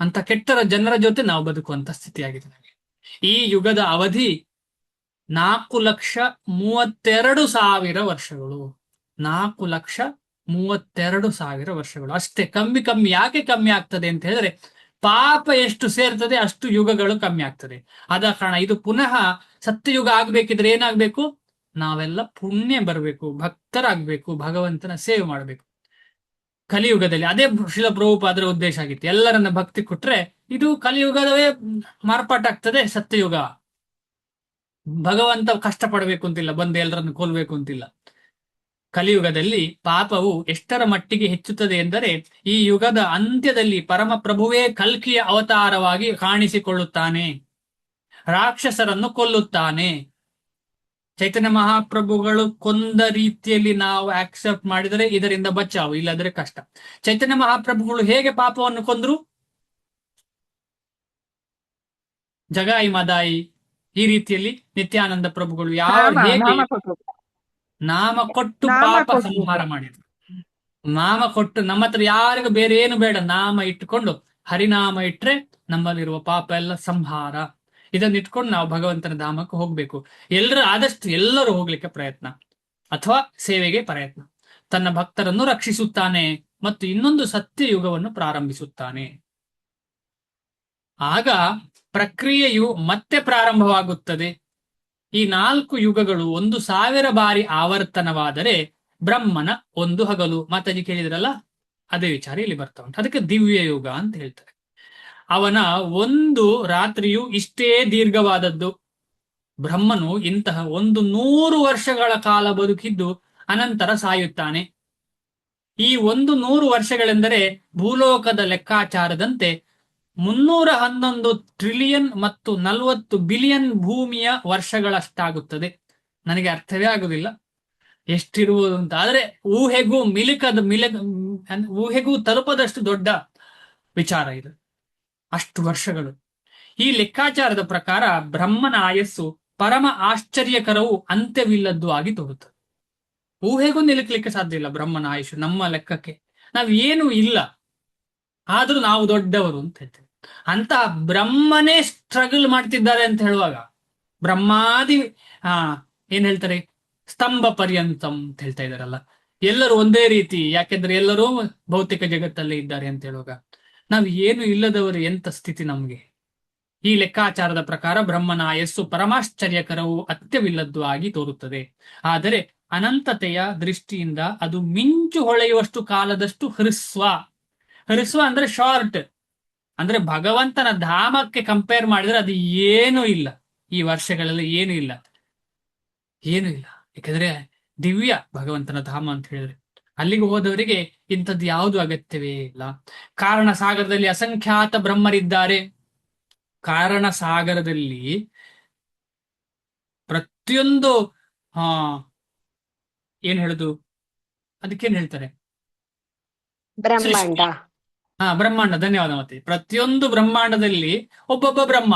ಅಂತ ಕೆಟ್ಟರ ಜನರ ಜೊತೆ ನಾವು ಬದುಕುವಂತ ಸ್ಥಿತಿಯಾಗಿದೆ ನಮಗೆ. ಈ ಯುಗದ ಅವಧಿ 4,32,000 ವರ್ಷಗಳು. 4,32,000 ವರ್ಷಗಳು ಅಷ್ಟೇ. ಕಮ್ಮಿ. ಯಾಕೆ ಕಮ್ಮಿ ಆಗ್ತದೆ ಅಂತ ಹೇಳಿದ್ರೆ, ಪಾಪ ಎಷ್ಟು ಸೇರ್ತದೆ ಅಷ್ಟು ಯುಗಗಳು ಕಮ್ಮಿ ಆಗ್ತದೆ. ಆದ ಕಾರಣ ಇದು ಪುನಃ ಸತ್ಯಯುಗ ಆಗ್ಬೇಕಿದ್ರೆ ಏನಾಗ್ಬೇಕು? ನಾವೆಲ್ಲ ಪುಣ್ಯ ಬರಬೇಕು, ಭಕ್ತರಾಗ್ಬೇಕು, ಭಗವಂತನ ಸೇವೆ ಮಾಡಬೇಕು. ಕಲಿಯುಗದಲ್ಲಿ ಅದೇ ಶ್ರೀಲ ಪ್ರಭುಪಾದರ ಉದ್ದೇಶ ಆಗಿತ್ತು. ಎಲ್ಲರನ್ನ ಭಕ್ತಿ ಕೊಟ್ರೆ ಇದು ಕಲಿಯುಗದವೇ ಮಾರ್ಪಾಟಾಗ್ತದೆ ಸತ್ಯಯುಗ. ಭಗವಂತ ಕಷ್ಟಪಡಬೇಕು ಅಂತಿಲ್ಲ, ಬಂದು ಎಲ್ಲರನ್ನು ಕೊಲ್ಬೇಕು ಅಂತಿಲ್ಲ. ಕಲಿಯುಗದಲ್ಲಿ ಪಾಪವು ಎಷ್ಟರ ಮಟ್ಟಿಗೆ ಹೆಚ್ಚುತ್ತದೆ ಎಂದರೆ, ಈ ಯುಗದ ಅಂತ್ಯದಲ್ಲಿ ಪರಮಪ್ರಭುವೇ ಕಲ್ಕಿಯ ಅವತಾರವಾಗಿ ಕಾಣಿಸಿಕೊಳ್ಳುತ್ತಾನೆ, ರಾಕ್ಷಸರನ್ನು ಕೊಲ್ಲುತ್ತಾನೆ. ಚೈತನ್ಯ ಮಹಾಪ್ರಭುಗಳು ಕೊಂದ ರೀತಿಯಲ್ಲಿ ನಾವು ಆಕ್ಸೆಪ್ಟ್ ಮಾಡಿದರೆ ಇದರಿಂದ ಬಚಾವು, ಇಲ್ಲದ್ರೆ ಕಷ್ಟ. ಚೈತನ್ಯ ಮಹಾಪ್ರಭುಗಳು ಹೇಗೆ ಪಾಪವನ್ನು ಕೊಂದ್ರು? ಜಗಾಯಿ ಮದಾಯಿ ಈ ರೀತಿಯಲ್ಲಿ ನಿತ್ಯಾನಂದ ಪ್ರಭುಗಳು ಹೇಗೆ ನಾಮ ಕೊಟ್ಟು ಪಾಪ ಸಂಹಾರ ಮಾಡಿದ್ರು. ನಾಮ ಕೊಟ್ಟು, ನಮ್ಮ ಹತ್ರ ಯಾರಿಗೂ ಬೇರೆ ಏನು ಬೇಡ, ನಾಮ ಇಟ್ಟುಕೊಂಡು ಹರಿನಾಮ ಇಟ್ರೆ ನಮ್ಮಲ್ಲಿರುವ ಪಾಪ ಎಲ್ಲ ಸಂಹಾರ. ಇದನ್ನ ಇಟ್ಕೊಂಡು ನಾವು ಭಗವಂತನ ಧಾಮಕ್ಕೆ ಹೋಗ್ಬೇಕು. ಆದಷ್ಟು ಎಲ್ಲರೂ ಹೋಗ್ಲಿಕ್ಕೆ ಪ್ರಯತ್ನ, ಅಥವಾ ಸೇವೆಗೆ ಪ್ರಯತ್ನ. ತನ್ನ ಭಕ್ತರನ್ನು ರಕ್ಷಿಸುತ್ತಾನೆ ಮತ್ತು ಇನ್ನೊಂದು ಸತ್ಯ ಯುಗವನ್ನು ಪ್ರಾರಂಭಿಸುತ್ತಾನೆ. ಆಗ ಪ್ರಕ್ರಿಯೆಯು ಮತ್ತೆ ಪ್ರಾರಂಭವಾಗುತ್ತದೆ. ಈ 4 ಯುಗಗಳು 1,000 ಬಾರಿ ಆವರ್ತನವಾದರೆ ಬ್ರಹ್ಮನ ಒಂದು ಹಗಲು. ಮಾತಾಜಿ ಕೇಳಿದ್ರಲ್ಲ, ಅದೇ ವಿಚಾರ ಇಲ್ಲಿ ಬರ್ತಾ ಉಂಟು. ಅದಕ್ಕೆ ದಿವ್ಯ ಯುಗ ಅಂತ ಹೇಳ್ತಾರೆ. ಅವನ ಒಂದು ರಾತ್ರಿಯು ಇಷ್ಟೇ ದೀರ್ಘವಾದದ್ದು. ಬ್ರಹ್ಮನು ಇಂತಹ 100 ವರ್ಷಗಳ ಕಾಲ ಬದುಕಿದ್ದು ಅನಂತರ ಸಾಯುತ್ತಾನೆ. ಈ 100 ವರ್ಷಗಳೆಂದರೆ ಭೂಲೋಕದ ಲೆಕ್ಕಾಚಾರದಂತೆ 311 ಟ್ರಿಲಿಯನ್ ಮತ್ತು 40 ಬಿಲಿಯನ್ ಭೂಮಿಯ ವರ್ಷಗಳಷ್ಟಾಗುತ್ತದೆ. ನನಗೆ ಅರ್ಥವೇ ಆಗುದಿಲ್ಲ ಎಷ್ಟಿರುವುದು ಅಂತ. ಆದ್ರೆ ಊಹೆಗೂ ತಲುಪದಷ್ಟು ದೊಡ್ಡ ವಿಚಾರ ಇದು. ಅಷ್ಟು ವರ್ಷಗಳು. ಈ ಲೆಕ್ಕಾಚಾರದ ಪ್ರಕಾರ ಬ್ರಹ್ಮನ ಆಯಸ್ಸು ಪರಮ ಆಶ್ಚರ್ಯಕರವು ಅಂತ್ಯವಿಲ್ಲದ್ದು ಆಗಿ ತೋರುತ್ತದೆ. ಊಹೆಗೂ ನಿಲುಕಲಿಕ್ಕೆ ಸಾಧ್ಯ ಇಲ್ಲ ಬ್ರಹ್ಮನ ಆಯುಷು. ನಮ್ಮ ಲೆಕ್ಕಕ್ಕೆ ನಾವು ಏನು ಇಲ್ಲ, ಆದ್ರೂ ನಾವು ದೊಡ್ಡವರು ಅಂತ ಹೇಳ್ತೇವೆ. ಅಂತ ಬ್ರಹ್ಮನೇ ಸ್ಟ್ರಗಲ್ ಮಾಡ್ತಿದ್ದಾರೆ ಅಂತ ಹೇಳುವಾಗ, ಬ್ರಹ್ಮಾದಿ ಏನ್ ಹೇಳ್ತಾರೆ, ಸ್ತಂಭ ಪರ್ಯಂತಂ ಅಂತ ಹೇಳ್ತಾ ಇದಾರಲ್ಲ, ಎಲ್ಲರೂ ಒಂದೇ ರೀತಿ, ಯಾಕೆಂದ್ರೆ ಎಲ್ಲರೂ ಭೌತಿಕ ಜಗತ್ತಲ್ಲೇ ಇದ್ದಾರೆ ಅಂತ ಹೇಳುವಾಗ ನಾವು ಏನು ಇಲ್ಲದವರು ಎಂತ ಸ್ಥಿತಿ ನಮ್ಗೆ. ಈ ಲೆಕ್ಕಾಚಾರದ ಪ್ರಕಾರ ಬ್ರಹ್ಮನ ಆಯಸ್ಸು ಪರಮಾಶ್ಚರ್ಯಕರವು ಅತ್ಯವಿಲ್ಲದ್ದು ಆಗಿ ತೋರುತ್ತದೆ. ಆದರೆ ಅನಂತತೆಯ ದೃಷ್ಟಿಯಿಂದ ಅದು ಮಿಂಚು ಹೊಳೆಯುವಷ್ಟು ಕಾಲದಷ್ಟು ಹ್ರಸ್ವ ಅಂದ್ರೆ ಶಾರ್ಟ್. ಅಂದ್ರೆ ಭಗವಂತನ ಧಾಮಕ್ಕೆ ಕಂಪೇರ್ ಮಾಡಿದ್ರೆ ಅದು ಏನೂ ಇಲ್ಲ. ಈ ವರ್ಷಗಳಲ್ಲಿ ಏನೂ ಇಲ್ಲ. ಯಾಕಂದ್ರೆ ದಿವ್ಯ ಭಗವಂತನ ಧಾಮ ಅಂತ ಹೇಳಿದ್ರೆ ಅಲ್ಲಿಗೆ ಹೋದವರಿಗೆ ಇಂಥದ್ದು ಯಾವುದು ಅಗತ್ಯವೇ ಇಲ್ಲ. ಕಾರಣ ಸಾಗರದಲ್ಲಿ ಅಸಂಖ್ಯಾತ ಬ್ರಹ್ಮರಿದ್ದಾರೆ. ಕಾರಣ ಸಾಗರದಲ್ಲಿ ಪ್ರತಿಯೊಂದು ಏನ್ ಹೇಳುದು, ಅದಕ್ಕೇನ್ ಹೇಳ್ತಾರೆ, ಬ್ರಹ್ಮಾಂಡ. ಬ್ರಹ್ಮಾಂಡ. ಧನ್ಯವಾದ ಮತ್ತೆ. ಪ್ರತಿಯೊಂದು ಬ್ರಹ್ಮಾಂಡದಲ್ಲಿ ಒಬ್ಬೊಬ್ಬ ಬ್ರಹ್ಮ,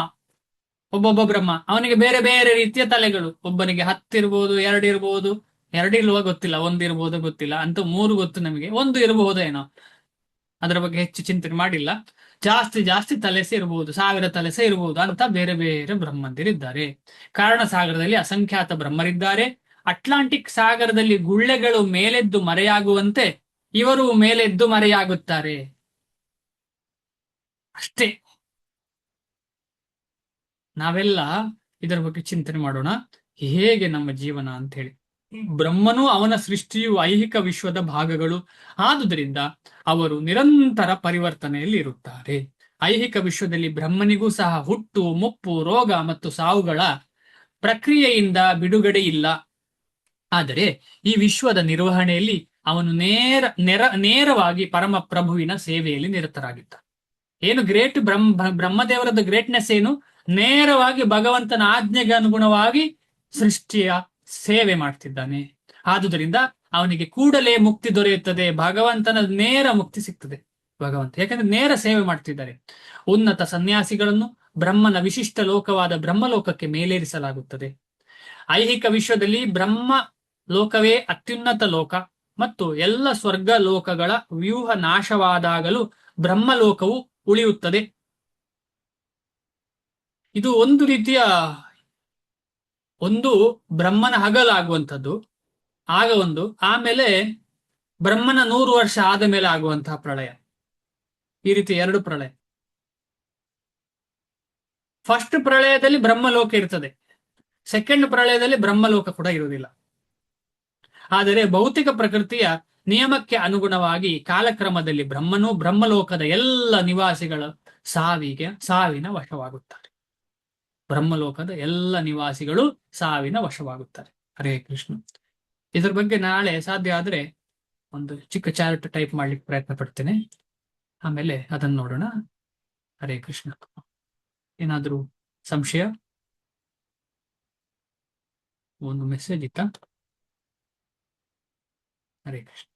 ಒಬ್ಬೊಬ್ಬ ಬ್ರಹ್ಮ, ಅವನಿಗೆ ಬೇರೆ ಬೇರೆ ರೀತಿಯ ತಲೆಗಳು. ಒಬ್ಬನಿಗೆ 10 ಇರ್ಬೋದು, 2 ಇರ್ಬೋದು, 2 ಇಲ್ವಾ ಗೊತ್ತಿಲ್ಲ, 1 ಇರ್ಬೋದು ಗೊತ್ತಿಲ್ಲ, ಅಂತ 3 ಗೊತ್ತು ನಮಗೆ, 1 ಇರಬಹುದೇನೋ, ಅದರ ಬಗ್ಗೆ ಹೆಚ್ಚು ಚಿಂತನೆ ಮಾಡಿಲ್ಲ. ಜಾಸ್ತಿ ತಲೆಸೆ ಇರಬಹುದು, 1000 ತಲೆಸೆ ಇರಬಹುದು ಅಂತ ಬೇರೆ ಬೇರೆ ಬ್ರಹ್ಮಂದಿರಿದ್ದಾರೆ. ಕಾರಣ ಸಾಗರದಲ್ಲಿ ಅಸಂಖ್ಯಾತ ಬ್ರಹ್ಮರಿದ್ದಾರೆ. ಅಟ್ಲಾಂಟಿಕ್ ಸಾಗರದಲ್ಲಿ ಗುಳ್ಳೆಗಳು ಮೇಲೆದ್ದು ಮರೆಯಾಗುವಂತೆ ಇವರು ಮೇಲೆದ್ದು ಮರೆಯಾಗುತ್ತಾರೆ ಅಷ್ಟೇ. ನಾವೆಲ್ಲ ಇದರ ಬಗ್ಗೆ ಚಿಂತನೆ ಮಾಡೋಣ, ಹೇಗೆ ನಮ್ಮ ಜೀವನ ಅಂತ ಹೇಳಿ. ಬ್ರಹ್ಮನು ಅವನ ಸೃಷ್ಟಿಯು ಐಹಿಕ ವಿಶ್ವದ ಭಾಗಗಳು. ಆದುದರಿಂದ ಅವರು ನಿರಂತರ ಪರಿವರ್ತನೆಯಲ್ಲಿ ಇರುತ್ತಾರೆ. ಐಹಿಕ ವಿಶ್ವದಲ್ಲಿ ಬ್ರಹ್ಮನಿಗೂ ಸಹ ಹುಟ್ಟು, ಮುಪ್ಪು, ರೋಗ ಮತ್ತು ಸಾವುಗಳ ಪ್ರಕ್ರಿಯೆಯಿಂದ ಬಿಡುಗಡೆ ಇಲ್ಲ. ಆದರೆ ಈ ವಿಶ್ವದ ನಿರ್ವಹಣೆಯಲ್ಲಿ ಅವನು ನೇರವಾಗಿ ಪರಮ ಪ್ರಭುವಿನ ಸೇವೆಯಲ್ಲಿ ನಿರತರಾಗಿದ್ದ. ಏನು ಗ್ರೇಟ್ ಬ್ರಹ್ಮದೇವರದ ಗ್ರೇಟ್ನೆಸ್ ಏನು? ನೇರವಾಗಿ ಭಗವಂತನ ಆಜ್ಞೆಗೆ ಅನುಗುಣವಾಗಿ ಸೃಷ್ಟಿಯ ಸೇವೆ ಮಾಡ್ತಿದ್ದಾನೆ. ಆದುದರಿಂದ ಅವನಿಗೆ ಕೂಡಲೇ ಮುಕ್ತಿ ದೊರೆಯುತ್ತದೆ. ಭಗವಂತನ ನೇರ ಮುಕ್ತಿ ಸಿಗ್ತದೆ ಭಗವಂತ, ಯಾಕಂದ್ರೆ ನೇರ ಸೇವೆ ಮಾಡ್ತಿದ್ದಾರೆ. ಉನ್ನತ ಸನ್ಯಾಸಿಗಳನ್ನು ಬ್ರಹ್ಮನ ವಿಶಿಷ್ಟ ಲೋಕವಾದ ಬ್ರಹ್ಮಲೋಕಕ್ಕೆ ಮೇಲೇರಿಸಲಾಗುತ್ತದೆ. ಐಹಿಕ ವಿಶ್ವದಲ್ಲಿ ಬ್ರಹ್ಮ ಲೋಕವೇ ಅತ್ಯುನ್ನತ ಲೋಕ ಮತ್ತು ಎಲ್ಲ ಸ್ವರ್ಗ ಲೋಕಗಳ ವ್ಯೂಹ ನಾಶವಾದಾಗಲೂ ಬ್ರಹ್ಮಲೋಕವು ಉಳಿಯುತ್ತದೆ. ಇದು ಒಂದು ರೀತಿಯ ಬ್ರಹ್ಮನ ಹಗಲಾಗುವಂಥದ್ದು, ಆಮೇಲೆ ಬ್ರಹ್ಮನ 100 ವರ್ಷ ಆದ ಮೇಲೆ ಆಗುವಂತಹ ಪ್ರಳಯ. ಈ ರೀತಿ 2 ಪ್ರಳಯ. ಫಸ್ಟ್ ಪ್ರಳಯದಲ್ಲಿ ಬ್ರಹ್ಮಲೋಕ ಇರ್ತದೆ, ಸೆಕೆಂಡ್ ಪ್ರಳಯದಲ್ಲಿ ಬ್ರಹ್ಮಲೋಕ ಕೂಡ ಇರುವುದಿಲ್ಲ. ಆದರೆ ಭೌತಿಕ ಪ್ರಕೃತಿಯ ನಿಯಮಕ್ಕೆ ಅನುಗುಣವಾಗಿ ಕಾಲಕ್ರಮದಲ್ಲಿ ಬ್ರಹ್ಮನು ಬ್ರಹ್ಮಲೋಕದ ಎಲ್ಲ ನಿವಾಸಿಗಳ ಸಾವಿನ ವಶವಾಗುತ್ತಾರೆ. ಬ್ರಹ್ಮಲೋಕದ ಎಲ್ಲ ನಿವಾಸಿಗಳು ಸಾವಿನ ವಶವಾಗುತ್ತಾರೆ. ಹರೇ ಕೃಷ್ಣ. ಇದ್ರ ಬಗ್ಗೆ ನಾಳೆ ಸಾಧ್ಯ ಆದ್ರೆ ಒಂದು ಚಿಕ್ಕ ಚಾರ್ಟ್ ಟೈಪ್ ಮಾಡ್ಲಿಕ್ಕೆ ಪ್ರಯತ್ನ ಪಡ್ತೇನೆ, ಆಮೇಲೆ ಅದನ್ನು ನೋಡೋಣ. ಹರೇ ಕೃಷ್ಣ. ಏನಾದ್ರೂ ಸಂಶಯ? ಒಂದು ಮೆಸೇಜ್ ಇತ್ತ? ಹರೇ ಕೃಷ್ಣ.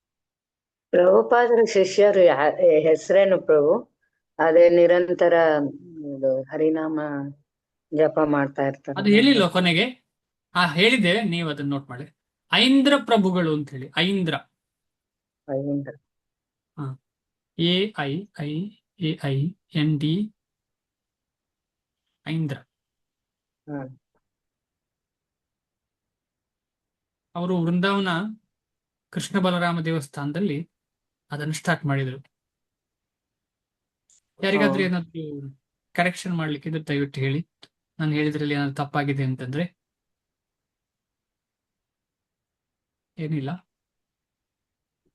ಪ್ರಭುಪಾದರ ಶಿಷ್ಯರು ಹೆಸರೇನು ಪ್ರಭು? ಅದೇ ನಿರಂತರ ಹರಿನಾಮ ಜಪ ಮಾಡ್ತಾ ಇರ್ತಾರೆ. ಅದು ಹೇಳಿಲ್ಲ ಕೊನೆಗೆ. ಹೇಳಿದೆ, ನೀವು ಅದನ್ನ ನೋಟ್ ಮಾಡಿ. ಐಂದ್ರ ಪ್ರಭುಗಳು ಅಂತ ಹೇಳಿ. ಐಂದ್ರ, AIIAIND, ಐಂದ್ರ. ಅವರು ವೃಂದಾವನ ಕೃಷ್ಣ ಬಲರಾಮ ದೇವಸ್ಥಾನದಲ್ಲಿ ಅದನ್ನು ಸ್ಟಾರ್ಟ್ ಮಾಡಿದರು. ಯಾರಿಗಾದ್ರೂ ಏನಾದ್ರು ಕರೆಕ್ಷನ್ ಮಾಡ್ಲಿಕ್ಕಿದ್ರೆ ದಯವಿಟ್ಟು ಹೇಳಿ. ನಾನು ಹೇಳಿದ್ರಲ್ಲಿ ಏನಾದ್ರು ತಪ್ಪಾಗಿದೆ ಅಂತಂದ್ರೆ. ಏನಿಲ್ಲ.